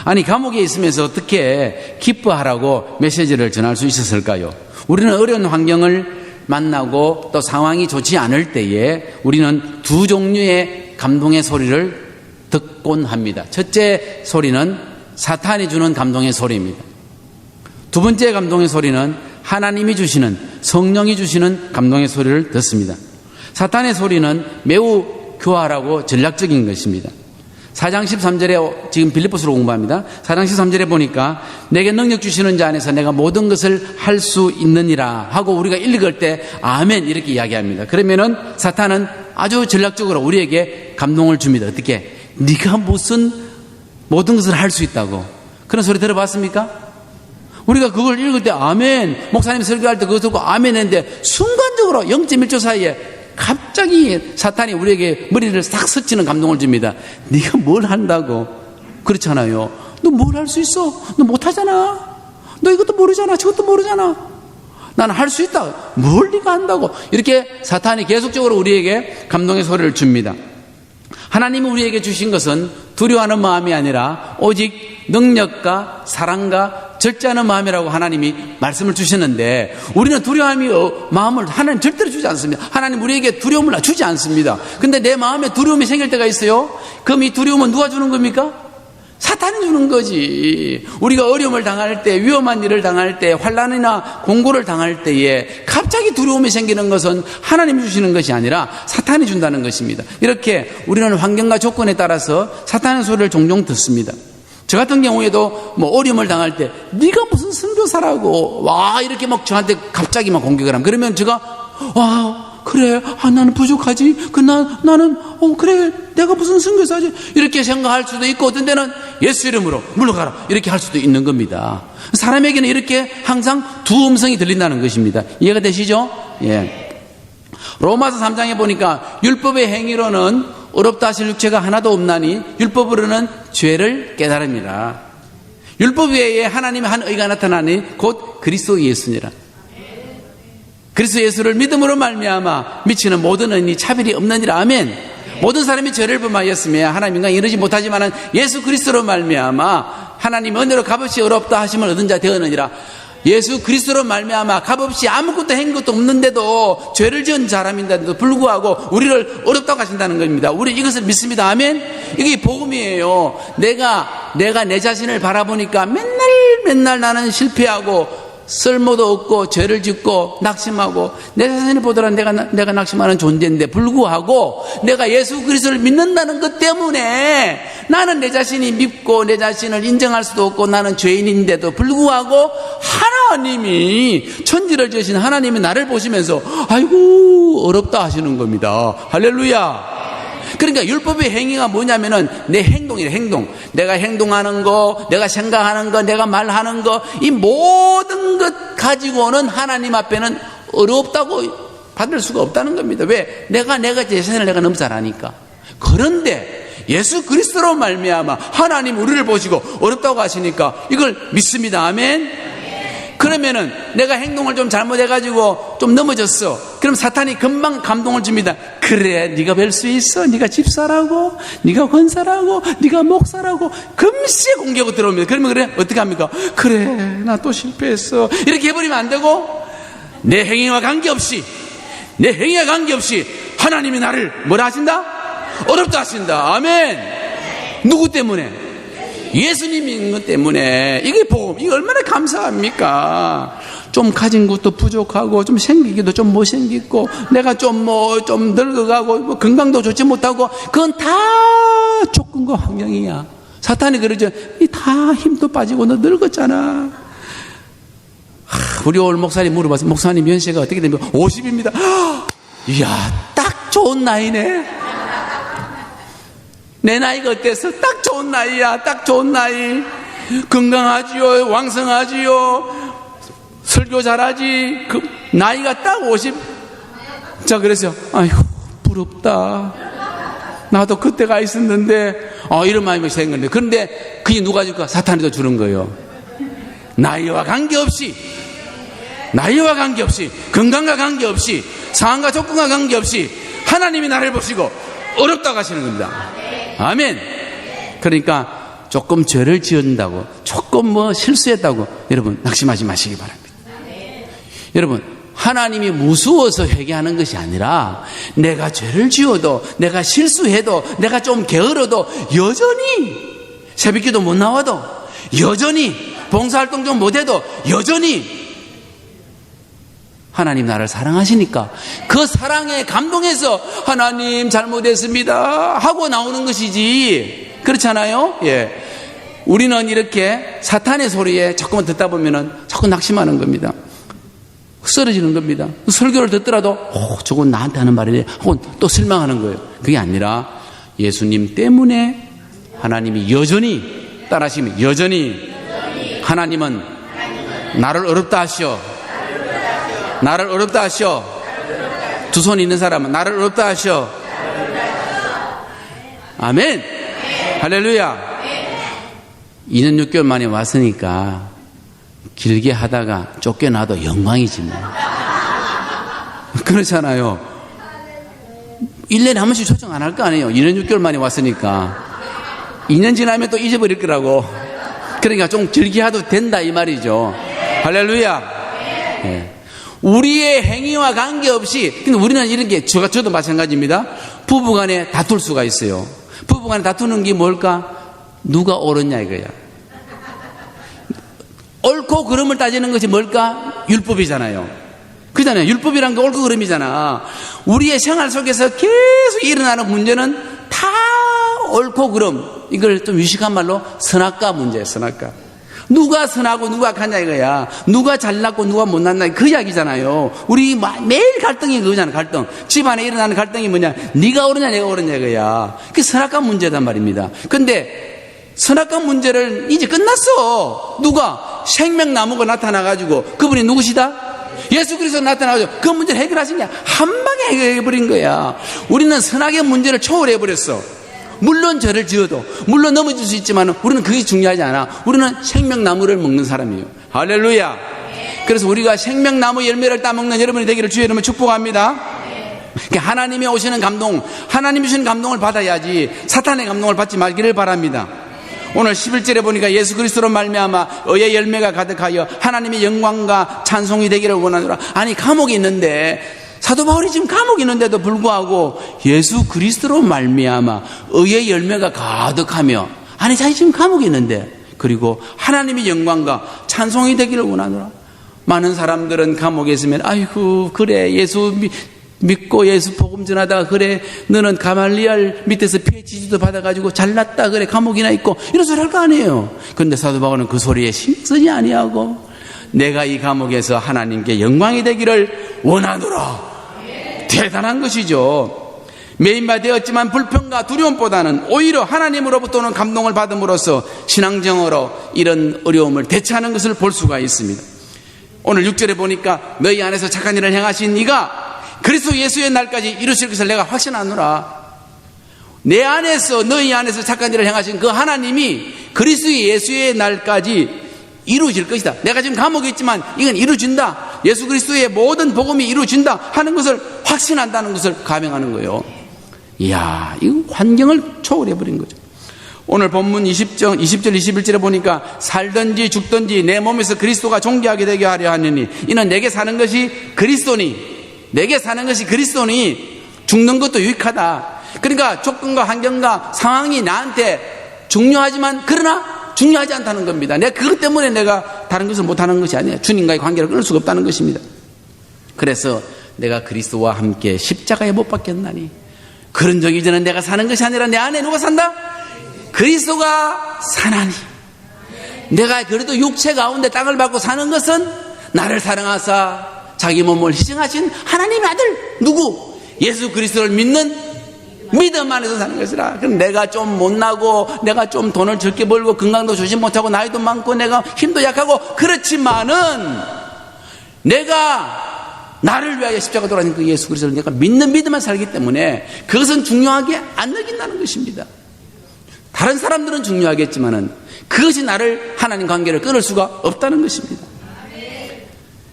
아니 감옥에 있으면서 어떻게 기뻐하라고 메시지를 전할 수 있었을까요? 우리는 어려운 환경을 만나고 또 상황이 좋지 않을 때에 우리는 두 종류의 감동의 소리를 듣곤 합니다. 첫째 소리는 사탄이 주는 감동의 소리입니다. 두 번째 감동의 소리는 하나님이 주시는, 성령이 주시는 감동의 소리를 듣습니다. 사탄의 소리는 매우 교활하고 전략적인 것입니다. 4장 13절에 지금 빌립보서로 공부합니다. 4장 13절에 보니까 내게 능력 주시는 자 안에서 내가 모든 것을 할 수 있느니라 하고 우리가 읽을 때 아멘 이렇게 이야기합니다. 그러면은 사탄은 아주 전략적으로 우리에게 감동을 줍니다. 어떻게? 네가 무슨 모든 것을 할 수 있다고. 그런 소리 들어봤습니까? 우리가 그걸 읽을 때 아멘, 목사님 설교할 때 그거 듣고 아멘 했는데 순간적으로 0.1초 사이에 갑자기 사탄이 우리에게 머리를 싹 스치는 감동을 줍니다. 네가 뭘 한다고? 그렇잖아요. 너 뭘 할 수 있어? 너 못하잖아. 너 이것도 모르잖아. 저것도 모르잖아. 나는 할 수 있다. 뭘 네가 한다고? 이렇게 사탄이 계속적으로 우리에게 감동의 소리를 줍니다. 하나님이 우리에게 주신 것은 두려워하는 마음이 아니라 오직 능력과 사랑과 절제하는 마음이라고 하나님이 말씀을 주셨는데 우리는 두려움이 마음을 하나님 절대로 주지 않습니다. 하나님 우리에게 두려움을 주지 않습니다. 근데 내 마음에 두려움이 생길 때가 있어요. 그럼 이 두려움은 누가 주는 겁니까? 사탄이 주는 거지. 우리가 어려움을 당할 때, 위험한 일을 당할 때, 환난이나 공고를 당할 때에 갑자기 두려움이 생기는 것은 하나님이 주시는 것이 아니라 사탄이 준다는 것입니다. 이렇게 우리는 환경과 조건에 따라서 사탄의 소리를 종종 듣습니다. 저 같은 경우에도 뭐 어려움을 당할 때 네가 무슨 선교사라고 와 이렇게 막 저한테 갑자기 막 공격을 하면 그러면 제가 와 그래 나는 부족하지 나는 그래 내가 무슨 선교사지 이렇게 생각할 수도 있고 어떤 데는 예수 이름으로 물러가라 이렇게 할 수도 있는 겁니다. 사람에게는 이렇게 항상 두 음성이 들린다는 것입니다. 이해가 되시죠? 예. 로마서 3장에 보니까 율법의 행위로는 어렵다 하실 육체가 하나도 없나니 율법으로는 죄를 깨달음이라. 율법 외에 하나님의 한 의가 나타나니 곧 그리스도 예수니라. 그리스도 예수를 믿음으로 말미암아 미치는 모든 의인이 차별이 없느니라. 아멘. 모든 사람이 죄를 범하였으며 하나님 인간 이르지 못하지만은 예수 그리스도로 말미암아 하나님 은혜로 값없이 어렵다 하심을 얻은 자 되었느니라. 예수 그리스도로 말미암아 값없이 아무것도 한 것도 없는데도 죄를 지은 사람인데도 불구하고 우리를 어렵다고 하신다는 겁니다. 우리 이것을 믿습니다. 아멘. 이게 복음이에요. 내가 내 자신을 바라보니까 맨날 나는 실패하고 쓸모도 없고 죄를 짓고 낙심하고 내 자신을 보더라 내가 낙심하는 존재인데 불구하고 내가 예수 그리스도를 믿는다는 것 때문에 나는 내 자신이 믿고 내 자신을 인정할 수도 없고 나는 죄인인데도 불구하고 하나님이 천지를 지으신 하나님이 나를 보시면서 아이고 어렵다 하시는 겁니다. 할렐루야. 그러니까 율법의 행위가 뭐냐면은 내 행동이래. 행동. 내가 행동하는 거, 내가 생각하는 거, 내가 말하는 거, 이 모든 것 가지고는 하나님 앞에는 어렵다고 받을 수가 없다는 겁니다. 왜? 내가 제 자신을 너무 잘 아니까. 그런데 예수 그리스도로 말미암아 하나님 우리를 보시고 어렵다고 하시니까 이걸 믿습니다. 아멘. 그러면은 내가 행동을 좀 잘못해가지고 좀 넘어졌어. 그럼 사탄이 금방 감동을 줍니다. 그래, 네가 별 수 있어. 네가 집사라고, 네가 권사라고, 네가 목사라고 금시에 공격이 들어옵니다. 그러면 그래, 어떻게 합니까? 그래, 나 또 실패했어. 이렇게 해버리면 안 되고, 내 행위와 관계없이 하나님이 나를 뭐라 하신다? 어렵다 하신다. 아멘. 누구 때문에? 예수님이 있는 것 때문에. 이게 복음, 이게 얼마나 감사합니까? 좀 가진 것도 부족하고, 좀 생기기도 좀 못생기고, 내가 좀 늙어가고, 뭐 건강도 좋지 못하고, 그건 다 조건과 환경이야. 사탄이 그러죠. 이 다 힘도 빠지고 너 늙었잖아. 우리 오늘 목사님 물어봤어요. 목사님 연세가 어떻게 됩니까? 50입니다. 이야, 딱 좋은 나이네. 내 나이가 어때서? 딱 좋은 나이야. 딱 좋은 나이. 건강하지요. 왕성하지요. 설교 잘하지. 나이가 딱 50. 자, 그래서 아이고 부럽다. 나도 그때가 있었는데 이런 마음이 생겼는데, 그런데 그게 누가 줄까? 사탄이 더 주는 거예요. 나이와 관계없이, 건강과 관계없이, 상황과 조건과 관계없이 하나님이 나를 보시고 어렵다고 하시는 겁니다. 아멘. 그러니까 조금 죄를 지은다고, 조금 실수했다고 여러분 낙심하지 마시기 바랍니다. 여러분, 하나님이 무서워서 회개하는 것이 아니라, 내가 죄를 지어도, 내가 실수해도, 내가 좀 게으러도, 여전히 새벽기도 못 나와도, 여전히 봉사활동 좀 못해도, 여전히 하나님 나를 사랑하시니까 그 사랑에 감동해서 하나님 잘못했습니다 하고 나오는 것이지, 그렇잖아요. 예. 우리는 이렇게 사탄의 소리에 자꾸만 듣다 보면은 자꾸 낙심하는 겁니다. 쓰러지는 겁니다. 설교를 듣더라도 저건 나한테 하는 말이네 하고 또 실망하는 거예요. 그게 아니라 예수님 때문에 하나님이 여전히 따라하시면, 여전히 하나님은 나를 어렵다 하시오. 나를 어렵다 하시오. 두 손 있는 사람은 나를 어렵다 하시오. 아멘. 할렐루야. 2년 6개월 만에 왔으니까 길게 하다가 쫓겨나도 영광이지 뭐. 그렇잖아요. 1년에 한 번씩 초청 안 할 거 아니에요. 2년 6개월 만에 왔으니까 2년 지나면 또 잊어버릴 거라고. 그러니까 좀 길게 해도 된다 이 말이죠. 할렐루야. 네. 우리의 행위와 관계없이, 근데 우리는 이런 게, 저도 마찬가지입니다. 부부간에 다툴 수가 있어요. 부부간에 다투는 게 뭘까? 누가 옳았냐 이거야. 옳고 그름을 따지는 것이 뭘까? 율법이잖아요. 그잖아요. 율법이란 게 옳고 그름이잖아. 우리의 생활 속에서 계속 일어나는 문제는 다 옳고 그름. 이걸 좀 유식한 말로 선악과 문제예요. 선악과. 누가 선하고 누가 악하냐 이거야. 누가 잘났고 누가 못났나 그 이야기잖아요. 우리 매일 갈등이 그거잖아. 갈등. 집안에 일어나는 갈등이 뭐냐? 네가 옳으냐 내가 옳으냐 이거야. 그게 선악과 문제단 말입니다. 근데 선악과 문제를 이제 끝났어. 누가? 생명나무가 나타나가지고, 그분이 누구시다? 예수 그리스도 나타나가지고 그 문제를 해결하신 게 한 방에 해결해버린 거야. 우리는 선악의 문제를 초월해버렸어. 물론 죄를 지어도, 물론 넘어질 수 있지만 우리는 그게 중요하지 않아. 우리는 생명나무를 먹는 사람이에요. 할렐루야. 그래서 우리가 생명나무 열매를 따먹는 여러분이 되기를 주의 이름으로 축복합니다. 하나님이 오시는 감동, 하나님이 주시는 감동을 받아야지 사탄의 감동을 받지 말기를 바랍니다. 오늘 11절에 보니까 예수 그리스도로 말미암아 의의 열매가 가득하여 하나님의 영광과 찬송이 되기를 원하노라. 아니, 감옥이 있는데, 사도 바울이 지금 감옥이 있는데도 불구하고 예수 그리스도로 말미암아 의의 열매가 가득하며, 아니 자기 지금 감옥이 있는데, 그리고 하나님의 영광과 찬송이 되기를 원하노라. 많은 사람들은 감옥에 있으면 아이고 그래 예수 믿고 예수 복음 전하다가 그래 너는 가말리알 밑에서 PhD도 받아가지고 잘났다 그래 감옥이나 있고 이런 소리 할 거 아니에요. 그런데 사도 바울은 그 소리에 신경 쓰지 아니하고 내가 이 감옥에서 하나님께 영광이 되기를 원하노라. 대단한 것이죠. 매인바 되었지만 불평과 두려움보다는 오히려 하나님으로부터 오는 감동을 받음으로써 신앙정어로 이런 어려움을 대처하는 것을 볼 수가 있습니다. 오늘 6절에 보니까 너희 안에서 착한 일을 행하신 이가 그리스도 예수의 날까지 이루실 것을 내가 확신하노라. 내 안에서, 너희 안에서 착한 일을 행하신 그 하나님이 그리스도 예수의 날까지 이루어질 것이다. 내가 지금 감옥에 있지만 이건 이루어진다. 예수 그리스도의 모든 복음이 이루어진다 하는 것을 확신한다는 것을 가명하는 거예요. 이야, 이거 환경을 초월해버린 거죠. 오늘 본문 20절 21절에 보니까 살든지 죽든지 내 몸에서 그리스도가 존귀하게 되게 하려 하느니 이는 내게 사는 것이 그리스도니, 내게 사는 것이 그리스도니 죽는 것도 유익하다. 그러니까 조건과 환경과 상황이 나한테 중요하지만 그러나 중요하지 않다는 겁니다. 내가 그것 때문에 내가 다른 것을 못하는 것이 아니에요. 주님과의 관계를 끊을 수가 없다는 것입니다. 그래서 내가 그리스도와 함께 십자가에 못 박혔나니 그런 적이 이제는 내가 사는 것이 아니라 내 안에 누가 산다? 그리스도가 사나니. 내가 그래도 육체 가운데 땅을 밟고 사는 것은 나를 사랑하사 자기 몸을 희생하신 하나님의 아들 누구? 예수 그리스도를 믿는 믿음 안에서 사는 것이라. 그럼 내가 좀 못나고 내가 좀 돈을 적게 벌고 건강도 조심 못하고 나이도 많고 내가 힘도 약하고 그렇지만은 내가 나를 위하여 십자가 돌아가신 그 예수 그리스도를 내가 믿는 믿음만 살기 때문에 그것은 중요하게 안 여긴다는 것입니다. 다른 사람들은 중요하겠지만은 그것이 나를 하나님 관계를 끊을 수가 없다는 것입니다.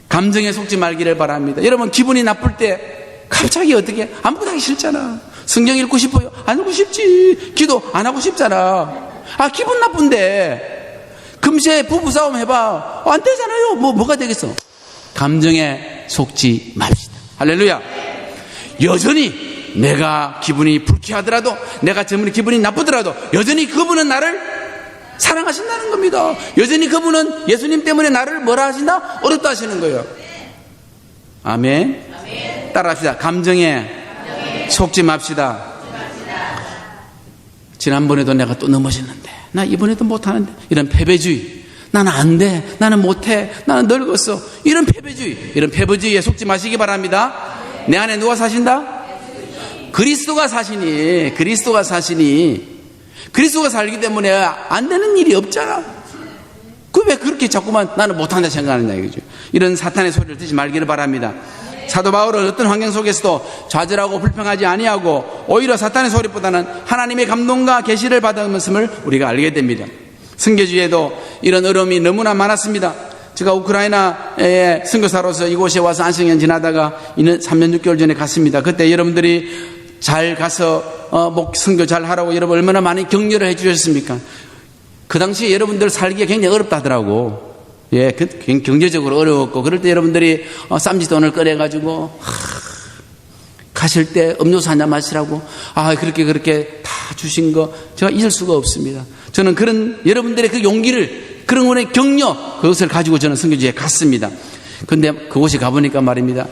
감정에 속지 말기를 바랍니다. 여러분 기분이 나쁠 때 갑자기 어떻게 아무것도 하기 싫잖아. 성경 읽고 싶어요? 안 읽고 싶지. 기도 안 하고 싶잖아. 아, 기분 나쁜데 금세 부부싸움 해봐. 안 되잖아요. 뭐가 되겠어. 감정에 속지 맙시다. 할렐루야. 여전히 내가 기분이 불쾌하더라도 내가 때문에 기분이 나쁘더라도 여전히 그분은 나를 사랑하신다는 겁니다. 여전히 그분은 예수님 때문에 나를 뭐라 하신다? 어렵다 하시는 거예요. 아멘. 따라합시다. 감정에 속지 맙시다. 지난번에도 내가 또 넘어졌는데 나 이번에도 못하는데 이런 패배주의. 나는 안 돼. 나는 못해. 나는 늙었어. 이런 패배주의. 이런 패배주의에 속지 마시기 바랍니다. 내 안에 누가 사신다? 그리스도가 사시니 그리스도가 살기 때문에 안 되는 일이 없잖아. 그 왜 그렇게 자꾸만 나는 못한다 생각하느냐 이거죠. 이런 사탄의 소리를 듣지 말기를 바랍니다. 사도 바울은 어떤 환경 속에서도 좌절하고 불평하지 아니하고 오히려 사탄의 소리보다는 하나님의 감동과 계시를 받았음을 우리가 알게 됩니다. 선교지에도 이런 어려움이 너무나 많았습니다. 제가 우크라이나의 선교사로서 이곳에 와서 안식년 지나다가 3년 6개월 전에 갔습니다. 그때 여러분들이 잘 가서 선교 잘 하라고 여러분 얼마나 많이 격려를 해 주셨습니까? 그 당시에 여러분들 살기가 굉장히 어렵다 하더라고. 예, 경제적으로 어려웠고 그럴 때 여러분들이 쌈짓돈을 꺼내가지고 가실 때 음료수 한잔 마시라고 그렇게 다 주신 거 제가 잊을 수가 없습니다. 저는 그런 여러분들의 그 용기를 그런 분의 격려 그것을 가지고 저는 선교지에 갔습니다. 그런데 그곳에 가보니까 말입니다.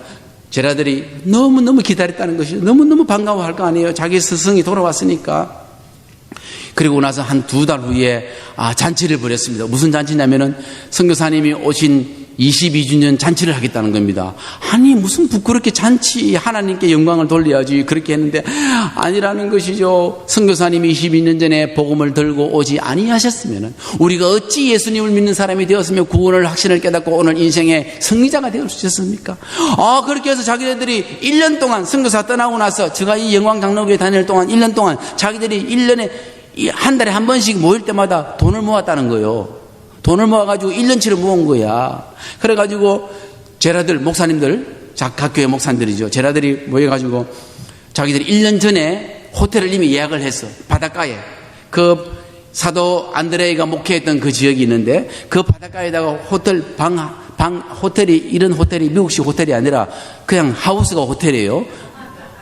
제자들이 너무너무 기다렸다는 것이 너무너무 반가워할 거 아니에요. 자기 스승이 돌아왔으니까. 그리고 나서 한 2달 후에 잔치를 벌였습니다. 무슨 잔치냐면은 선교사님이 오신 22주년 잔치를 하겠다는 겁니다. 아니 무슨 부끄럽게 잔치 하나님께 영광을 돌려야지 그렇게 했는데 아니라는 것이죠. 선교사님이 22년 전에 복음을 들고 오지 아니하셨으면 우리가 어찌 예수님을 믿는 사람이 되었으며 구원을 확신을 깨닫고 오늘 인생의 승리자가 되어 주셨습니까? 그렇게 해서 자기들이 1년 동안 선교사 떠나고 나서 제가 이 영광 장로교회 다닐 동안 1년 동안 자기들이 1년에 한 달에 한 번씩 모일 때마다 돈을 모았다는 거예요. 돈을 모아가지고 1년치를 모은 거야. 그래가지고 제자들, 목사님들, 각 교회 목사님들이죠. 제자들이 모여가지고 자기들이 1년 전에 호텔을 이미 예약을 했어. 바닷가에. 그 사도 안드레이가 목회했던 그 지역이 있는데 그 바닷가에다가 호텔 호텔이 이런 호텔이 미국식 호텔이 아니라 그냥 하우스가 호텔이에요.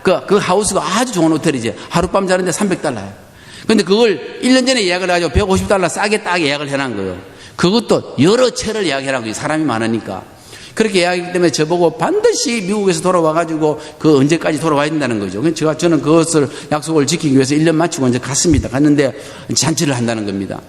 그 하우스가 아주 좋은 호텔이지. 하룻밤 자는데 $300. 근데 그걸 1년 전에 예약을 해가지고 $150 싸게 딱 예약을 해놓은 거예요. 그것도 여러 채를 예약해놓은 거예요. 사람이 많으니까. 그렇게 예약하기 때문에 저보고 반드시 미국에서 돌아와가지고 그 언제까지 돌아와야 된다는 거죠. 그래서 저는 그것을 약속을 지키기 위해서 1년 마치고 이제 갔습니다. 갔는데 잔치를 한다는 겁니다.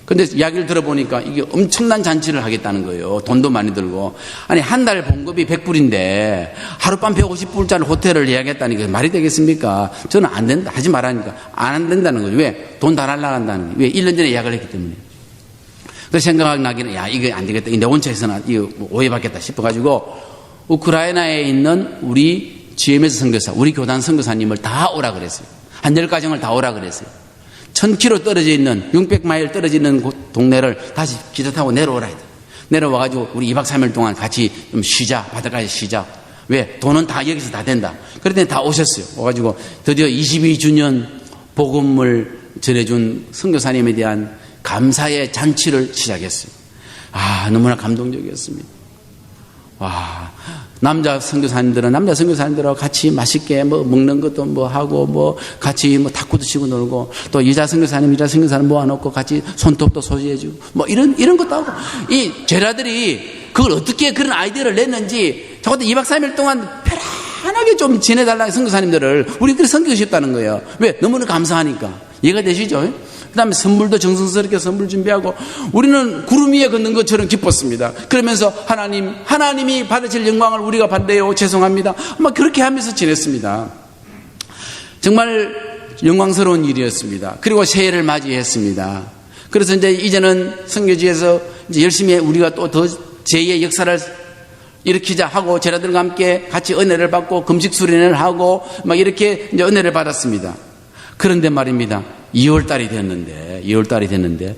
근데 이야기를 들어보니까 이게 엄청난 잔치를 하겠다는 거예요. 돈도 많이 들고. 아니, 한 달 봉급이 100불인데 하룻밤 150불짜리 호텔을 예약했다니까 말이 되겠습니까? 저는 안 된다. 하지 말라니까. 안 된다는 거죠. 왜? 돈 다 날라간다는 거예요. 왜? 1년 전에 예약을 했기 때문에. 그래서 생각나기는, 이거 안 되겠다. 내 원처에서는 이거 오해받겠다 싶어가지고 우크라이나에 있는 우리 GMS 선교사, 우리 교단 선교사님을 다 오라 그랬어요. 한 10가정을 다 오라 그랬어요. 1000km 떨어져 있는 600마일 떨어져 있는 동네를 다시 기차 타고 내려오라 했다. 내려와가지고 우리 2박 3일 동안 같이 좀 쉬자. 바닷가에 쉬자. 왜? 돈은 다 여기서 다 된다. 그랬더니 다 오셨어요. 와가지고 드디어 22주년 복음을 전해준 선교사님에 대한 감사의 잔치를 시작했어요. 아, 너무나 감동적이었습니다. 와, 남자 선교사님들하고 같이 맛있게 뭐 먹는 것도 뭐 하고 뭐 같이 뭐 탁구도 치고 놀고 또 여자 선교사님 모아놓고 같이 손톱도 소지해주고 뭐 이런 것도 하고 이 제자들이 그걸 어떻게 그런 아이디어를 냈는지 적어도 2박 3일 동안 편안하게 좀 지내달라는 선교사님들을 우리끼리 섬기고 싶다는 거예요. 왜? 너무나 감사하니까. 이해가 되시죠? 그 다음에 선물도 정성스럽게 선물 준비하고 우리는 구름 위에 걷는 것처럼 기뻤습니다. 그러면서 하나님이 받으실 영광을 우리가 받네요. 죄송합니다. 막 그렇게 하면서 지냈습니다. 정말 영광스러운 일이었습니다. 그리고 새해를 맞이했습니다. 그래서 이제는 선교지에서 이제 열심히 우리가 또 더 제2의 역사를 일으키자 하고 제자들과 함께 같이 은혜를 받고 금식 수련을 하고 막 이렇게 이제 은혜를 받았습니다. 그런데 말입니다. 2월달이 됐는데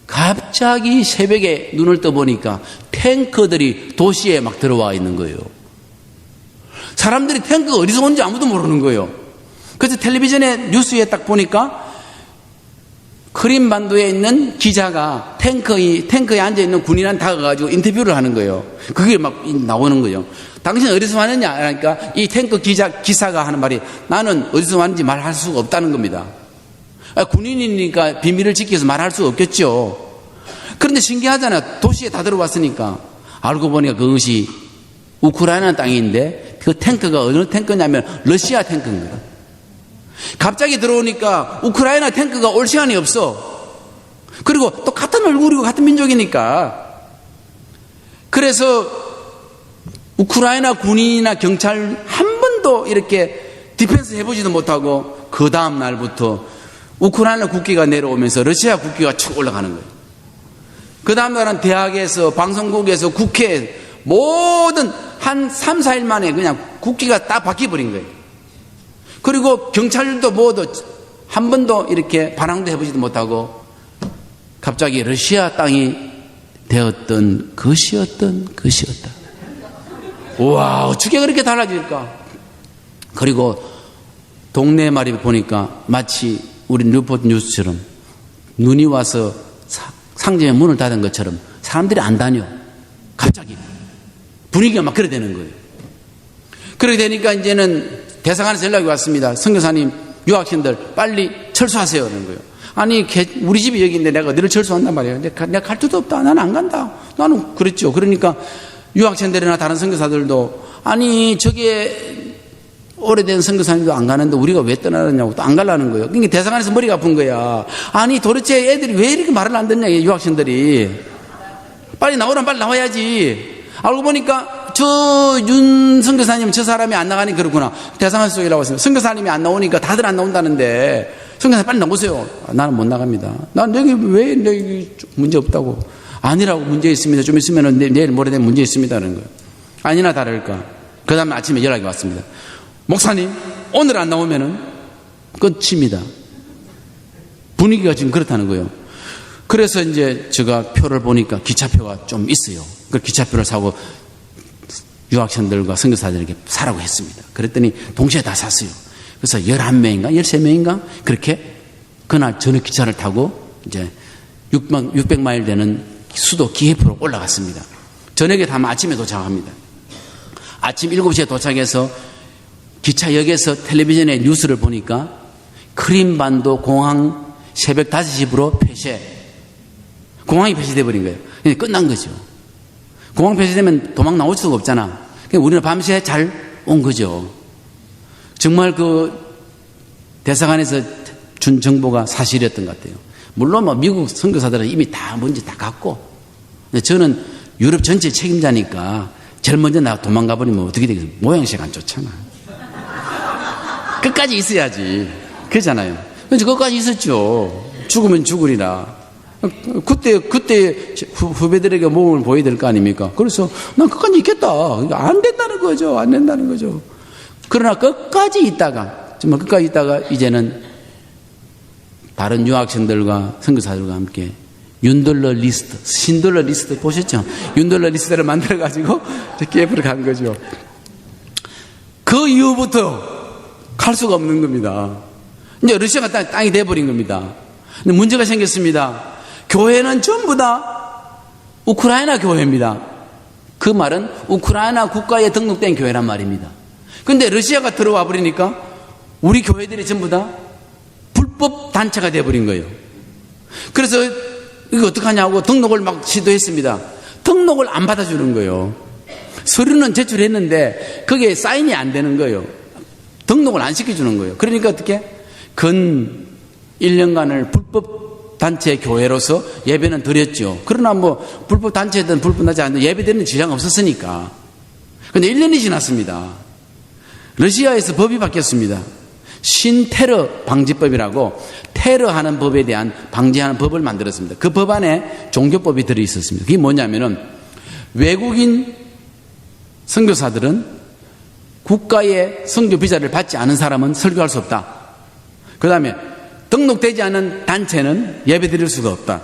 갑자기 새벽에 눈을 떠보니까 탱커들이 도시에 막 들어와 있는 거예요. 사람들이 탱크가 어디서 온지 아무도 모르는 거예요. 그래서 텔레비전에 뉴스에 딱 보니까 크림반도에 있는 기자가 탱크에 앉아있는 군인한테 다가가지고 인터뷰를 하는 거예요. 그게 막 나오는 거예요. 당신 어디서 왔느냐? 그러니까 이 탱크 기사가 하는 말이 나는 어디서 왔는지 말할 수가 없다는 겁니다. 군인이니까 비밀을 지켜서 말할 수 없겠죠. 그런데 신기하잖아요. 도시에 다 들어왔으니까. 알고 보니까 그것이 우크라이나 땅인데 그 탱크가 어느 탱크냐면 러시아 탱크인 거예요. 갑자기 들어오니까 우크라이나 탱크가 올 시간이 없어. 그리고 또 같은 얼굴이고 같은 민족이니까. 그래서 우크라이나 군인이나 경찰 한 번도 이렇게 디펜스 해보지도 못하고 그 다음 날부터 우크라이나 국기가 내려오면서 러시아 국기가 쭉 올라가는 거예요. 그 다음 날은 대학에서 방송국에서 국회 모든 한 3, 4일 만에 그냥 국기가 딱 바뀌어버린 거예요. 그리고 경찰도 모두 한 번도 이렇게 반항도 해보지도 못하고 갑자기 러시아 땅이 되었던 것이었다. 우와, 어떻게 그렇게 달라질까? 그리고 동네 말이 보니까 마치 우리 뉴포트 뉴스처럼 눈이 와서 상점의 문을 닫은 것처럼 사람들이 안 다녀. 갑자기 분위기가 막 그래 되는 거예요. 그렇게 되니까 이제는 대사관에서 연락이 왔습니다. 선교사님, 유학생들 빨리 철수하세요. 그러는 거예요. 아니, 우리 집이 여기인데 내가 어디를 철수한단 말이에요. 내가 갈 데도 없다. 나는 안 간다. 나는 그랬죠. 그러니까 유학생들이나 다른 선교사들도 아니, 저게 오래된 선교사님도 안 가는데 우리가 왜 떠나느냐고 또 안 가려는 거예요. 그러니까 대사관에서 머리가 아픈 거야. 아니, 도대체 애들이 왜 이렇게 말을 안 듣냐, 유학생들이. 빨리 나오라면 빨리 나와야지. 알고 보니까 저 윤 선교사님 저 사람이 안 나가니 그렇구나. 대사관 속이라고 했습니다. 선교사님이 안 나오니까 다들 안 나온다는데 선교사님 빨리 나오세요. 나는 못 나갑니다. 난 여기 왜 여기 문제 없다고. 아니라고 문제 있습니다. 좀 있으면 내일 모레 문제 있습니다. 하는 거예요. 아니나 다를까. 그 다음에 아침에 연락이 왔습니다. 목사님 오늘 안 나오면은 끝입니다. 분위기가 지금 그렇다는 거예요. 그래서 이제 제가 표를 보니까 기차표가 좀 있어요. 그 기차표를 사고 유학생들과 선교사들에게 사라고 했습니다. 그랬더니 동시에 다 샀어요. 그래서 11명인가 13명인가 그렇게 그날 저녁 기차를 타고 이제 600마일 되는 수도 키예프로 올라갔습니다. 저녁에 타면 아침에 도착합니다. 아침 7시에 도착해서 기차역에서 텔레비전에 뉴스를 보니까 크림반도 공항 새벽 5시부로 폐쇄. 공항이 폐쇄돼 버린 거예요. 그냥 끝난 거죠. 공항 폐쇄되면 도망 나올 수가 없잖아. 그러니까 우리는 밤새 잘 온 거죠. 정말 그 대사관에서 준 정보가 사실이었던 것 같아요. 물론 뭐 미국 선교사들은 이미 다 뭔지 다 갔고, 근데 저는 유럽 전체 책임자니까 제일 먼저 나 도망가 버리면 어떻게 되겠어요? 모양새가 안 좋잖아. 끝까지 있어야지. 그렇잖아요. 그래서 끝까지 있었죠. 죽으면 죽으리라. 그때 후배들에게 몸을 보여야 될 거 아닙니까? 그래서 난 끝까지 있겠다. 안 된다는 거죠. 안 된다는 거죠. 그러나 끝까지 있다가 정말 이제는 다른 유학생들과 선교사들과 함께 윤들러 리스트, 신들러 리스트 보셨죠? 윤들러 리스트를 만들어가지고 키예프를 간 거죠. 그 이후부터 갈 수가 없는 겁니다. 이제 러시아가 땅이 돼버린 겁니다. 근데 문제가 생겼습니다. 교회는 전부 다 우크라이나 교회입니다. 그 말은 우크라이나 국가에 등록된 교회란 말입니다. 근데 러시아가 들어와 버리니까 우리 교회들이 전부 다 불법 단체가 돼버린 거예요. 그래서 이거 어떡하냐고 등록을 막 시도했습니다. 등록을 안 받아주는 거예요. 서류는 제출했는데 그게 사인이 안 되는 거예요. 등록을 안 시켜주는 거예요. 그러니까 어떻게? 근 1년간을 불법 단체 교회로서 예배는 드렸죠. 그러나 뭐 불법 단체든 불법 단체 아니든 예배 드리는 지장 없었으니까. 근데 1년이 지났습니다. 러시아에서 법이 바뀌었습니다. 신테러 방지법이라고 테러하는 법에 대한 방지하는 법을 만들었습니다. 그 법 안에 종교법이 들어있었습니다. 그게 뭐냐면은 외국인 선교사들은 국가의 선교 비자를 받지 않은 사람은 설교할 수 없다. 그 다음에 등록되지 않은 단체는 예배 드릴 수가 없다.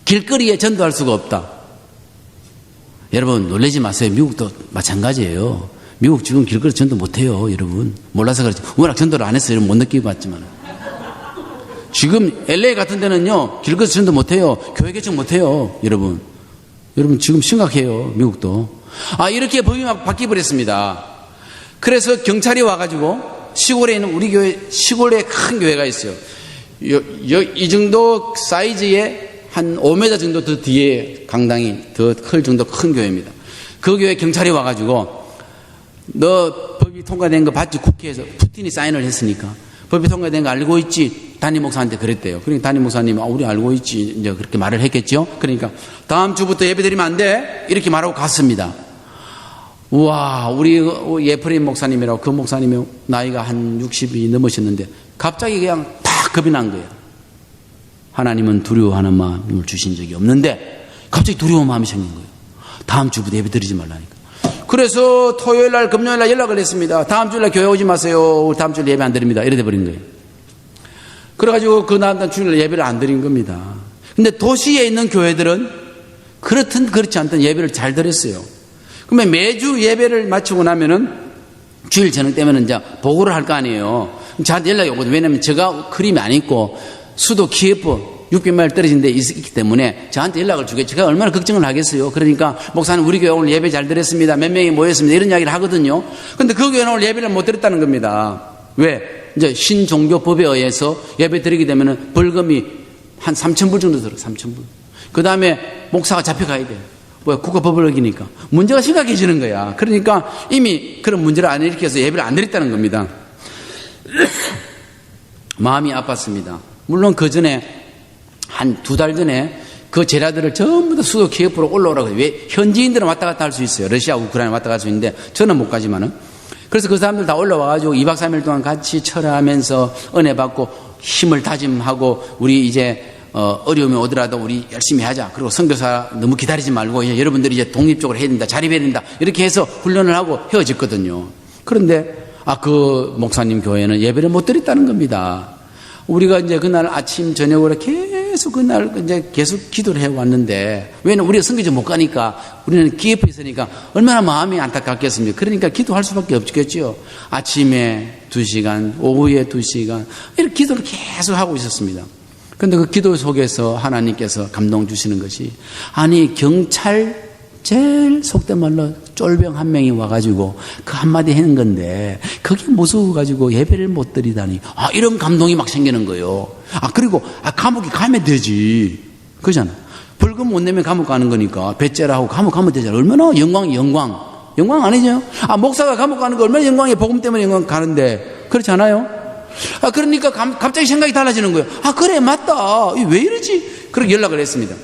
길거리에 전도할 수가 없다. 여러분 놀라지 마세요. 미국도 마찬가지예요. 미국 지금 길거리 전도 못해요. 여러분 몰라서 그렇지. 워낙 전도를 안 했어요. 못 느끼고 봤지만 지금 LA 같은 데는요 길거리 전도 못해요. 교회 개척 못해요. 여러분 지금 심각해요. 미국도. 이렇게 법이 막 바뀌어버렸습니다. 그래서 경찰이 와가지고 시골에 있는 우리 교회, 시골에 큰 교회가 있어요. 이 정도 사이즈의 한 5m 정도 더 뒤에 강당이 더 클 정도 큰 교회입니다. 그 교회 경찰이 와가지고 너 법이 통과된 거 봤지? 국회에서 푸틴이 사인을 했으니까 법이 통과된 거 알고 있지? 담임 목사한테 그랬대요. 그러니까 담임 목사님 우리 알고 있지? 이제 그렇게 말을 했겠죠. 그러니까 다음 주부터 예배드리면 안 돼 이렇게 말하고 갔습니다. 우와, 우리 예프림 목사님이라고 그 목사님이 나이가 한 60이 넘으셨는데 갑자기 그냥 딱 겁이 난 거예요. 하나님은 두려워하는 마음을 주신 적이 없는데 갑자기 두려운 마음이 생긴 거예요. 다음 주부터 예배 드리지 말라니까. 그래서 토요일 날 금요일 날 연락을 했습니다. 다음 주일 날 교회 오지 마세요. 우리 다음 주일 예배 안 드립니다. 이래 돼 버린 거예요. 그래가지고 그 다음 주일 예배를 안 드린 겁니다. 근데 도시에 있는 교회들은 그렇든 그렇지 않든 예배를 잘 드렸어요. 그러면 매주 예배를 마치고 나면은 주일 저녁 때면은 이제 보고를 할 거 아니에요. 저한테 연락이 오거든요. 왜냐면 제가 크림이 안 있고 수도 키예프 600마일 떨어진 데 있기 때문에 저한테 연락을 주겠죠. 제가 얼마나 걱정을 하겠어요. 그러니까 목사님 우리 교회 오늘 예배 잘 드렸습니다. 몇 명이 모였습니다. 이런 이야기를 하거든요. 근데 그 교회는 오늘 예배를 못 드렸다는 겁니다. 왜? 이제 신종교법에 의해서 예배 드리게 되면은 벌금이 한 3,000불 정도 들어요. 3,000불. 그 다음에 목사가 잡혀가야 돼요. 국가법을 어기니까. 문제가 심각해지는 거야. 그러니까 이미 그런 문제를 안 일으켜서 예배를 안 드렸다는 겁니다. 마음이 아팠습니다. 물론 그 전에 한 2달 전에 그 제자들을 전부 다 수도 키예프로 올라오라고 해요. 왜? 현지인들은 왔다 갔다 할 수 있어요. 러시아, 우크라이나 왔다 갔다 할 수 있는데 저는 못 가지만은. 그래서 그 사람들 다 올라와가지고 2박 3일 동안 같이 철회하면서 은혜 받고 힘을 다짐하고 우리 이제 어려움이 오더라도 우리 열심히 하자. 그리고 선교사 너무 기다리지 말고 이제 여러분들이 이제 독립적으로 해야 된다. 자립해야 된다. 이렇게 해서 훈련을 하고 헤어졌거든요. 그런데 그 목사님 교회는 예배를 못 드렸다는 겁니다. 우리가 이제 그날 아침 저녁으로 계속 그날 이제 계속 기도를 해왔는데 왜냐면 우리가 선교지 못 가니까 우리는 키예프에 있으니까 얼마나 마음이 안타깝겠습니까? 그러니까 기도할 수밖에 없겠죠. 아침에 2시간, 오후에 2시간 이렇게 기도를 계속 하고 있었습니다. 그런데 그 기도 속에서 하나님께서 감동 주시는 것이 아니 경찰 제일 속된 말로 쫄병 한 명이 와가지고 그 한마디 하는 건데 그게 무서워가지고 예배를 못 드리다니 이런 감동이 막 생기는 거예요. 그리고 감옥에 가면 되지 그잖아. 벌금 못 내면 감옥 가는 거니까 배째라하고 감옥 가면 되잖아. 얼마나 영광 아니죠? 목사가 감옥 가는 거 얼마나 영광이에요. 복음 때문에 영광 가는데 그렇지 않아요? 그러니까 갑자기 생각이 달라지는 거예요. 그래 맞다. 왜 이러지? 그렇게 연락을 했습니다.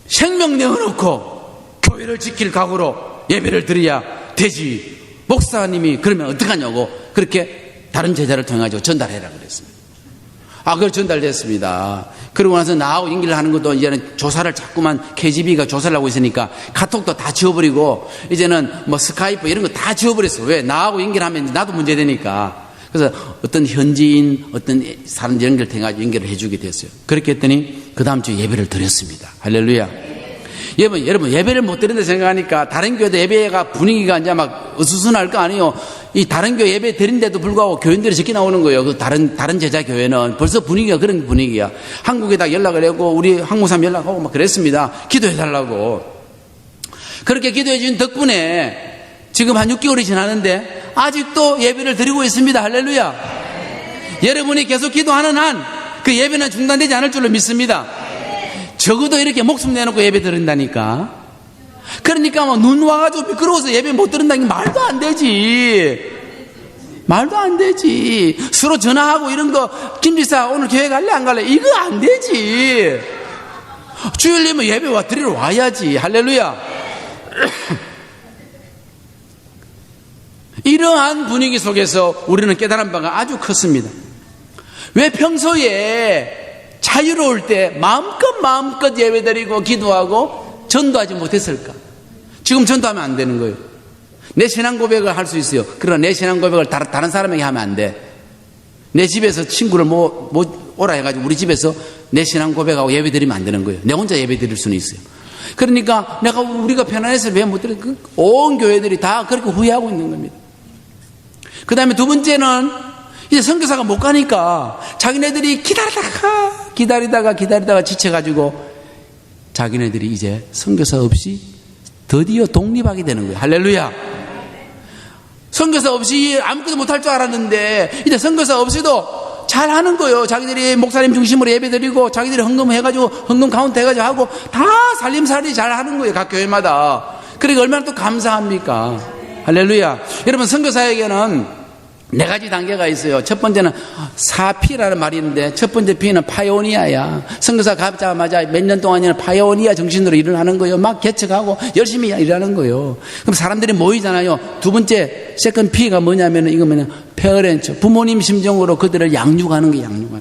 생명 내어놓고 교회를 지킬 각오로 예배를 드려야 되지. 목사님이 그러면 어떡하냐고 그렇게 다른 제자를 통해가지고 전달해라 그랬습니다. 그걸 전달됐습니다. 그러고 나서 나하고 연결을 하는 것도 이제는 조사를 자꾸만 KGB가 조사를 하고 있으니까 카톡도 다 지워버리고 이제는 뭐 스카이프 이런 거 다 지워버렸어. 왜? 나하고 연결하면 나도 문제되니까. 그래서 어떤 현지인, 어떤 사람 연결을 해주게 됐어요. 그렇게 했더니 그 다음 주에 예배를 드렸습니다. 할렐루야. 여러분, 예배를 못 드린다 생각하니까 다른 교회도 예배가 분위기가 이제 막 어수선할 거 아니에요. 이 다른 교회 예배 드린데도 불구하고 교인들이 적게 나오는 거예요. 그 다른 제자 교회는 벌써 분위기가 그런 분위기야. 한국에다 연락을 하고 우리 한국 사람 연락하고 막 그랬습니다. 기도해달라고. 그렇게 기도해 주신 덕분에 지금 한 6개월이 지났는데 아직도 예배를 드리고 있습니다. 할렐루야. 여러분이 계속 기도하는 한 그 예배는 중단되지 않을 줄로 믿습니다. 적어도 이렇게 목숨 내놓고 예배 드린다니까. 그러니까 뭐 눈 와가지고 미끄러워서 예배 못 드린다는 게 말도 안 되지. 말도 안 되지. 서로 전화하고 이런 거, 김지사 오늘 교회 갈래 안 갈래? 이거 안 되지. 주일이면 예배 드리러 와야지. 할렐루야. 이러한 분위기 속에서 우리는 깨달은 바가 아주 컸습니다. 왜 평소에 자유로울 때 마음껏 예배드리고 기도하고 전도하지 못했을까? 지금 전도하면 안 되는 거예요. 내 신앙 고백을 할 수 있어요. 그러나 내 신앙 고백을 다른 사람에게 하면 안 돼. 내 집에서 친구를 오라 해가지고 우리 집에서 내 신앙 고백하고 예배 드리면 안 되는 거예요. 내 혼자 예배 드릴 수는 있어요. 그러니까 우리가 편안해서 왜 못 드려? 온 교회들이 다 그렇게 후회하고 있는 겁니다. 그 다음에 두 번째는 이제 선교사가 못 가니까 자기네들이 기다리다가 지쳐가지고 자기네들이 이제 선교사 없이 드디어 독립하게 되는 거예요. 할렐루야. 선교사 없이 아무것도 못할 줄 알았는데 이제 선교사 없이도 잘 하는 거예요. 자기들이 목사님 중심으로 예배드리고 자기들이 헌금 카운트 해가지고 하고 다 살림살이 잘 하는 거예요. 각 교회마다. 그러니까 얼마나 또 감사합니까? 할렐루야. 여러분, 선교사에게는 4가지 단계가 있어요. 첫 번째는 4P라는 말이 있는데 첫 번째 P는 파이오니아야. 선교사 가자마자 몇 년 동안이나 파이오니아 정신으로 일을 하는 거예요. 막 개척하고 열심히 일하는 거예요. 그럼 사람들이 모이잖아요. 두 번째 세컨 P가 뭐냐면 이거면 페어렌츠, 부모님 심정으로 그들을 양육하는 거예요.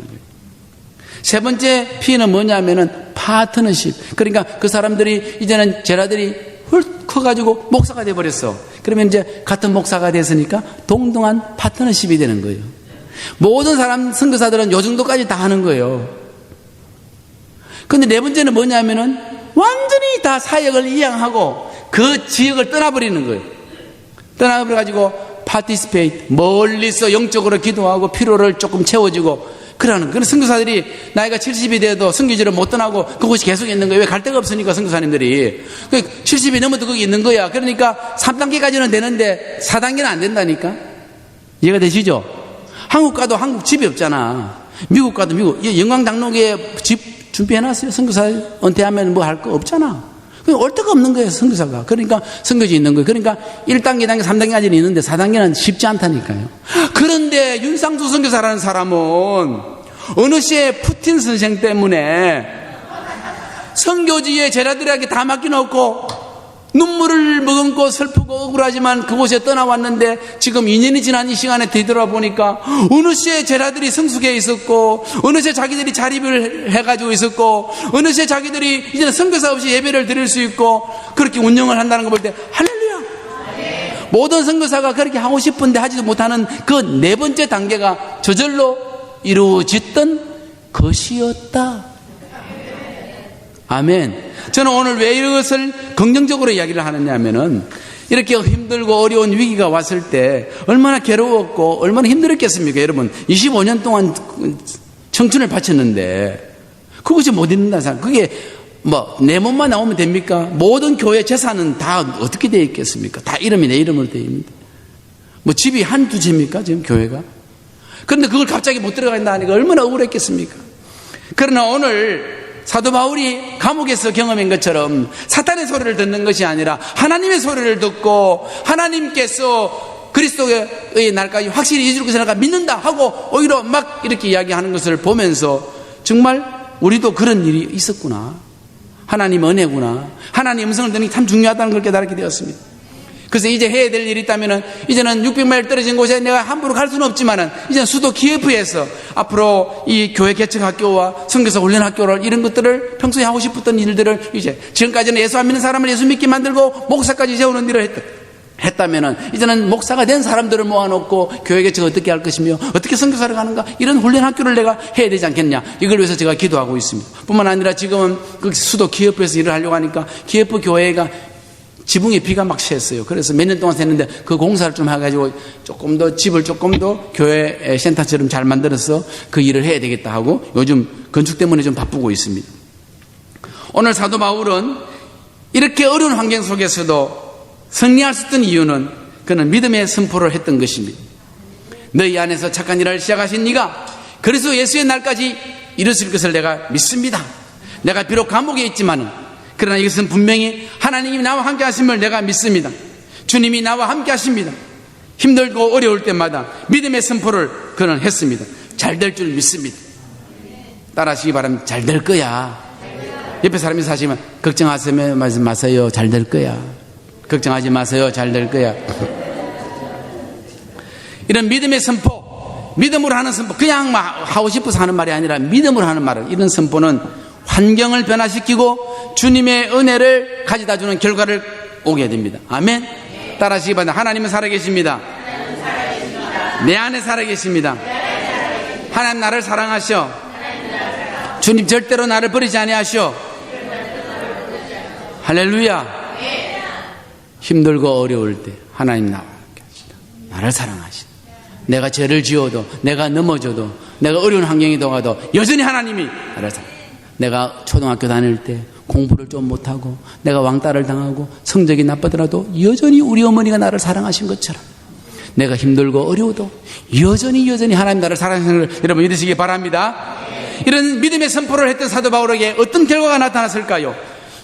세 번째 P는 뭐냐면은 파트너십. 그러니까 그 사람들이 이제는 제자들이 훌 커가지고 목사가 돼버렸어. 그러면 이제 같은 목사가 됐으니까 동등한 파트너십이 되는 거예요. 모든 선교사들은 요 정도까지 다 하는 거예요. 근데 네 번째는 뭐냐면은 완전히 다 사역을 이양하고 그 지역을 떠나버리는 거예요. 떠나버려가지고 파티스페이트, 멀리서 영적으로 기도하고 피로를 조금 채워주고 그러는. 그런 선교사들이 나이가 70이 돼도 선교지를 못 떠나고 그곳이 계속 있는 거예요. 왜 갈 데가 없으니까 선교사님들이. 70이 넘어도 거기 있는 거야. 그러니까 3단계까지는 되는데 4단계는 안 된다니까. 이해가 되시죠? 한국 가도 한국 집이 없잖아. 미국 가도 미국. 영광장로교에 집 준비해놨어요. 선교사 은퇴하면 뭐 할 거 없잖아. 올 데가 없는 거예요, 선교사가. 그러니까 선교지 있는 거예요. 그러니까 1단계, 2단계, 3단계까지는 있는데 4단계는 쉽지 않다니까요. 그런데 윤상수 선교사라는 사람은 어느 시에 푸틴 선생 때문에 선교지에 제자들에게 다 맡겨놓고 눈물을 머금고 슬프고 억울하지만 그곳에 떠나왔는데 지금 2년이 지난 이 시간에 되돌아보니까 어느 시에 제자들이 성숙해 있었고 어느 시에 자기들이 자립을 해가지고 있었고 어느 시에 자기들이 이제는 선교사 없이 예배를 드릴 수 있고 그렇게 운영을 한다는 거 볼 때 할렐루야. 모든 선교사가 그렇게 하고 싶은데 하지도 못하는 그 네 번째 단계가 저절로 이루어졌던 것이었다. 아멘. 저는 오늘 왜 이것을 긍정적으로 이야기를 하느냐 하면은 이렇게 힘들고 어려운 위기가 왔을 때 얼마나 괴로웠고 얼마나 힘들었겠습니까? 여러분 25년 동안 청춘을 바쳤는데 그것이 못 있는다는 사람, 그게 뭐 내 몸만 나오면 됩니까? 모든 교회 재산은 다 어떻게 되어 있겠습니까? 다 이름이 내 이름으로 되어 있는데 뭐 집이 한두 채입니까? 지금 교회가? 그런데 그걸 갑자기 못 들어간다 하니까 얼마나 억울했겠습니까? 그러나 오늘 사도 바울이 감옥에서 경험한 것처럼 사탄의 소리를 듣는 것이 아니라 하나님의 소리를 듣고 하나님께서 그리스도의 날까지 확실히 이줄 것을 내가 믿는다 하고 오히려 막 이렇게 이야기하는 것을 보면서 정말 우리도 그런 일이 있었구나. 하나님 은혜구나. 하나님 음성을 듣는 게 참 중요하다는 걸 깨달게 되었습니다. 그래서 이제 해야 될 일이 있다면은 이제는 600마일 떨어진 곳에 내가 함부로 갈 수는 없지만은 이제는 수도 키예프에서 앞으로 이 교회 개척 학교와 선교사 훈련 학교를 이런 것들을 평소에 하고 싶었던 일들을 이제 지금까지는 예수 안 믿는 사람을 예수 믿게 만들고 목사까지 세우는 일을 했던 했다면은 이제는 목사가 된 사람들을 모아놓고 교회 개척 어떻게 할 것이며 어떻게 선교사를 가는가 이런 훈련 학교를 내가 해야 되지 않겠냐 이걸 위해서 제가 기도하고 있습니다. 뿐만 아니라 지금은 그 수도 기업부에서 일을 하려고 하니까 기업부 교회가 지붕에 비가 막 샜어요. 그래서 몇 년 동안 샜는데 그 공사를 좀 해가지고 조금 더 집을 조금 더 교회 센터처럼 잘 만들어서 그 일을 해야 되겠다 하고 요즘 건축 때문에 좀 바쁘고 있습니다. 오늘 사도 바울은 이렇게 어려운 환경 속에서도 승리할 수 있던 이유는 그는 믿음의 선포를 했던 것입니다. 너희 안에서 착한 일을 시작하신 네가 그리스도 예수의 날까지 이루실 것을 내가 믿습니다. 내가 비록 감옥에 있지만 그러나 이것은 분명히 하나님이 나와 함께 하심을 내가 믿습니다. 주님이 나와 함께 하십니다. 힘들고 어려울 때마다 믿음의 선포를 그는 했습니다. 잘 될 줄 믿습니다. 따라하시기 바랍니다. 잘 될 거야. 옆에 사람이 사시면 걱정하지 마세요. 잘 될 거야. 걱정하지 마세요. 잘 될 거야. 이런 믿음의 선포, 믿음으로 하는 선포, 그냥 하고 싶어서 하는 말이 아니라 믿음으로 하는 말은 이런 선포는 환경을 변화시키고 주님의 은혜를 가져다 주는 결과를 오게 됩니다. 아멘. 따라하시기 바랍니다. 하나님은 살아계십니다. 내 안에 살아계십니다. 하나님 나를 사랑하셔. 주님 절대로 나를 버리지 아니하시오. 할렐루야. 힘들고 어려울 때 하나님 나와 함께 하시다. 나를 사랑하시다. 내가 죄를 지어도 내가 넘어져도 내가 어려운 환경에 들어가도 여전히 하나님이 나를 사랑하시다. 내가 초등학교 다닐 때 공부를 좀 못하고 내가 왕따를 당하고 성적이 나쁘더라도 여전히 우리 어머니가 나를 사랑하신 것처럼 내가 힘들고 어려워도 여전히 하나님 나를 사랑하시는 걸 여러분 믿으시기 바랍니다. 이런 믿음의 선포를 했던 사도 바울에게 어떤 결과가 나타났을까요?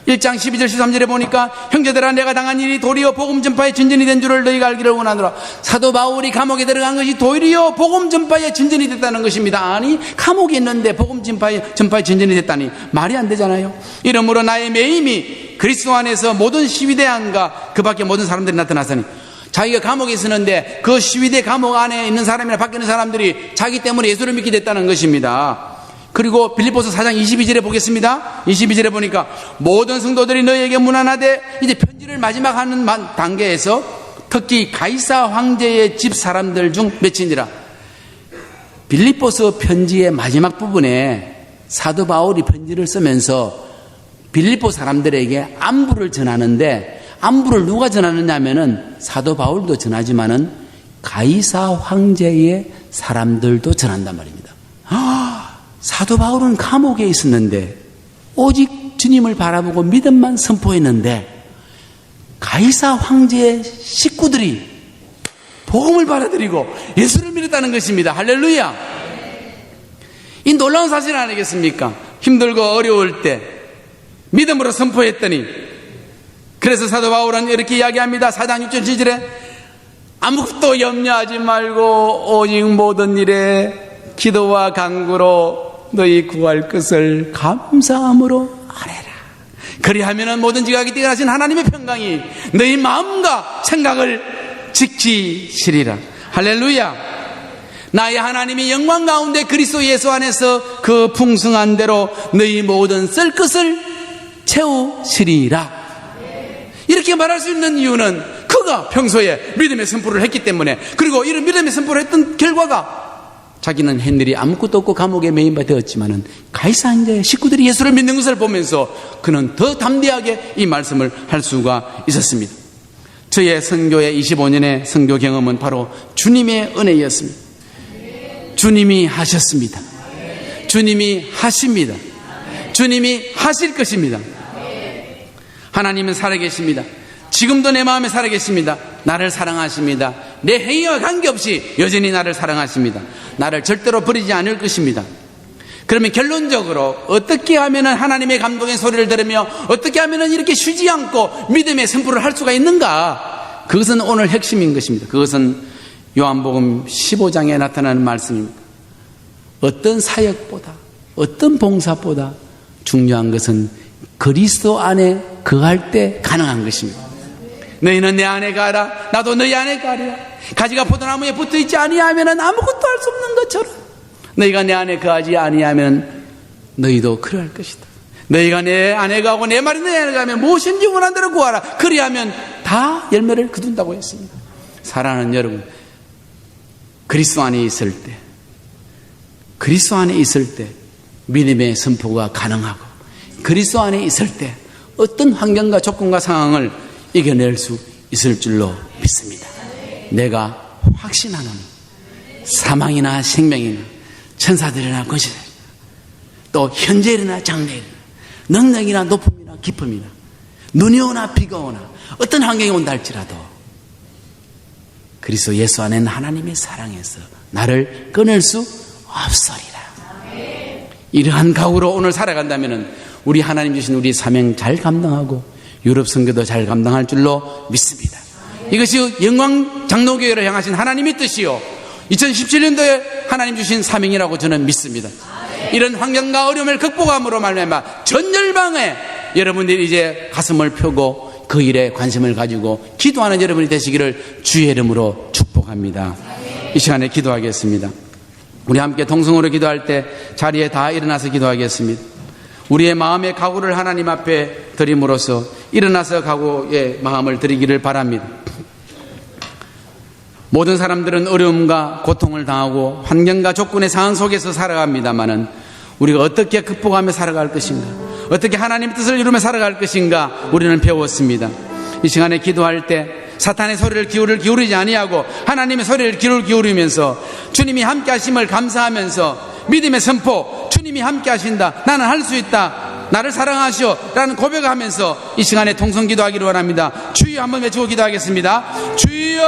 1장 12절 13절에 보니까 형제들아 내가 당한 일이 도리어 복음 전파의 진전이 된 줄을 너희가 알기를 원하노라. 사도 바울이 감옥에 들어간 것이 도리어 복음 전파의 진전이 됐다는 것입니다. 아니 감옥에 있는데 복음 전파의 진전이 됐다니 말이 안 되잖아요. 이러므로 나의 매임이 그리스도 안에서 모든 시위대안과 그 밖에 모든 사람들이 나타났으니 자기가 감옥에 있었는데 그 시위대 감옥 안에 있는 사람이나 밖에 있는 사람들이 자기 때문에 예수를 믿게 됐다는 것입니다. 그리고 빌립보서 4장 22절에 보겠습니다. 22절에 보니까 모든 성도들이 너희에게 문안하되 이제 편지를 마지막 하는 단계에서 특히 가이사 황제의 집 사람들 중 몇이니라. 빌립보서 편지의 마지막 부분에 사도 바울이 편지를 쓰면서 빌립보 사람들에게 안부를 전하는데 안부를 누가 전하느냐 하면은 사도 바울도 전하지만은 가이사 황제의 사람들도 전한단 말입니다. 사도 바울은 감옥에 있었는데 오직 주님을 바라보고 믿음만 선포했는데 가이사 황제의 식구들이 복음을 받아들이고 예수를 믿었다는 것입니다. 할렐루야. 이 놀라운 사실 아니겠습니까? 힘들고 어려울 때 믿음으로 선포했더니 그래서 사도 바울은 이렇게 이야기합니다. 4장 6절 7절에 아무것도 염려하지 말고 오직 모든 일에 기도와 간구로 너희 구할 것을 감사함으로 아뢰라. 그리하면 모든 지각이 뛰어나신 하나님의 평강이 너희 마음과 생각을 지키시리라. 할렐루야. 나의 하나님이 영광 가운데 그리스도 예수 안에서 그 풍성한 대로 너희 모든 쓸 것을 채우시리라. 이렇게 말할 수 있는 이유는 그가 평소에 믿음의 선포를 했기 때문에, 그리고 이런 믿음의 선포를 했던 결과가 자기는 한 일이 아무것도 없고 감옥에 매인바 되었지만은 가이사 황제의 식구들이 예수를 믿는 것을 보면서 그는 더 담대하게 이 말씀을 할 수가 있었습니다. 저의 선교의 25년의 선교 경험은 바로 주님의 은혜였습니다. 주님이 하셨습니다. 주님이 하십니다. 주님이 하실 것입니다. 하나님은 살아계십니다. 지금도 내 마음에 살아계십니다. 나를 사랑하십니다. 내 행위와 관계없이 여전히 나를 사랑하십니다. 나를 절대로 버리지 않을 것입니다. 그러면 결론적으로 어떻게 하면 하나님의 감동의 소리를 들으며 어떻게 하면 이렇게 쉬지 않고 믿음의 선포를 할 수가 있는가? 그것은 오늘 핵심인 것입니다. 그것은 요한복음 15장에 나타나는 말씀입니다. 어떤 사역보다, 어떤 봉사보다 중요한 것은 그리스도 안에 거할 때 가능한 것입니다. 너희는 내 안에 가라, 나도 너희 안에 가리라. 가지가 포도나무에 붙어있지 아니하면 아무것도 할 수 없는 것처럼 너희가 내 안에 거하지 아니하면 너희도 그러할 것이다. 너희가 내 안에 가고 내 말이 내 안에 가면 무엇인지 원한 대로 구하라. 그리하면 다 열매를 거둔다고 했습니다. 사랑하는 여러분, 그리스도 안에 있을 때, 그리스도 안에 있을 때 믿음의 선포가 가능하고, 그리스도 안에 있을 때 어떤 환경과 조건과 상황을 이겨낼 수 있을 줄로 믿습니다. 내가 확신하노니 사망이나 생명이나 천사들이나 권세들, 또 현재일이나 장래일이나 능력이나 높음이나 깊음이나 눈이 오나 비가 오나 어떤 환경이 온다 할지라도 그리스도 예수 안에는 하나님의 사랑에서 나를 끊을 수 없으리라. 이러한 각오로 오늘 살아간다면 우리 하나님 주신 우리 사명 잘 감당하고 유럽 선교도 잘 감당할 줄로 믿습니다. 이것이 영광 장로교회를 향하신 하나님의 뜻이요 2017년도에 하나님 주신 사명이라고 저는 믿습니다. 이런 환경과 어려움을 극복함으로 말미암아 전 열방에 여러분들이 이제 가슴을 펴고 그 일에 관심을 가지고 기도하는 여러분이 되시기를 주의 이름으로 축복합니다. 이 시간에 기도하겠습니다. 우리 함께 동성으로 기도할 때 자리에 다 일어나서 기도하겠습니다. 우리의 마음의 각오를 하나님 앞에 드림으로써 일어나서 각오의 마음을 드리기를 바랍니다. 모든 사람들은 어려움과 고통을 당하고 환경과 조건의 상황 속에서 살아갑니다마는 우리가 어떻게 극복하며 살아갈 것인가, 어떻게 하나님의 뜻을 이루며 살아갈 것인가 우리는 배웠습니다. 이 시간에 기도할 때 사탄의 소리를 기울이지 아니하고 하나님의 소리를 기울이면서 주님이 함께 하심을 감사하면서 믿음의 선포, 주님이 함께 하신다, 나는 할 수 있다, 나를 사랑하시오 라는 고백하면서 이 시간에 통성 기도하기를 원합니다. 주여 한번 외치고 기도하겠습니다. 주여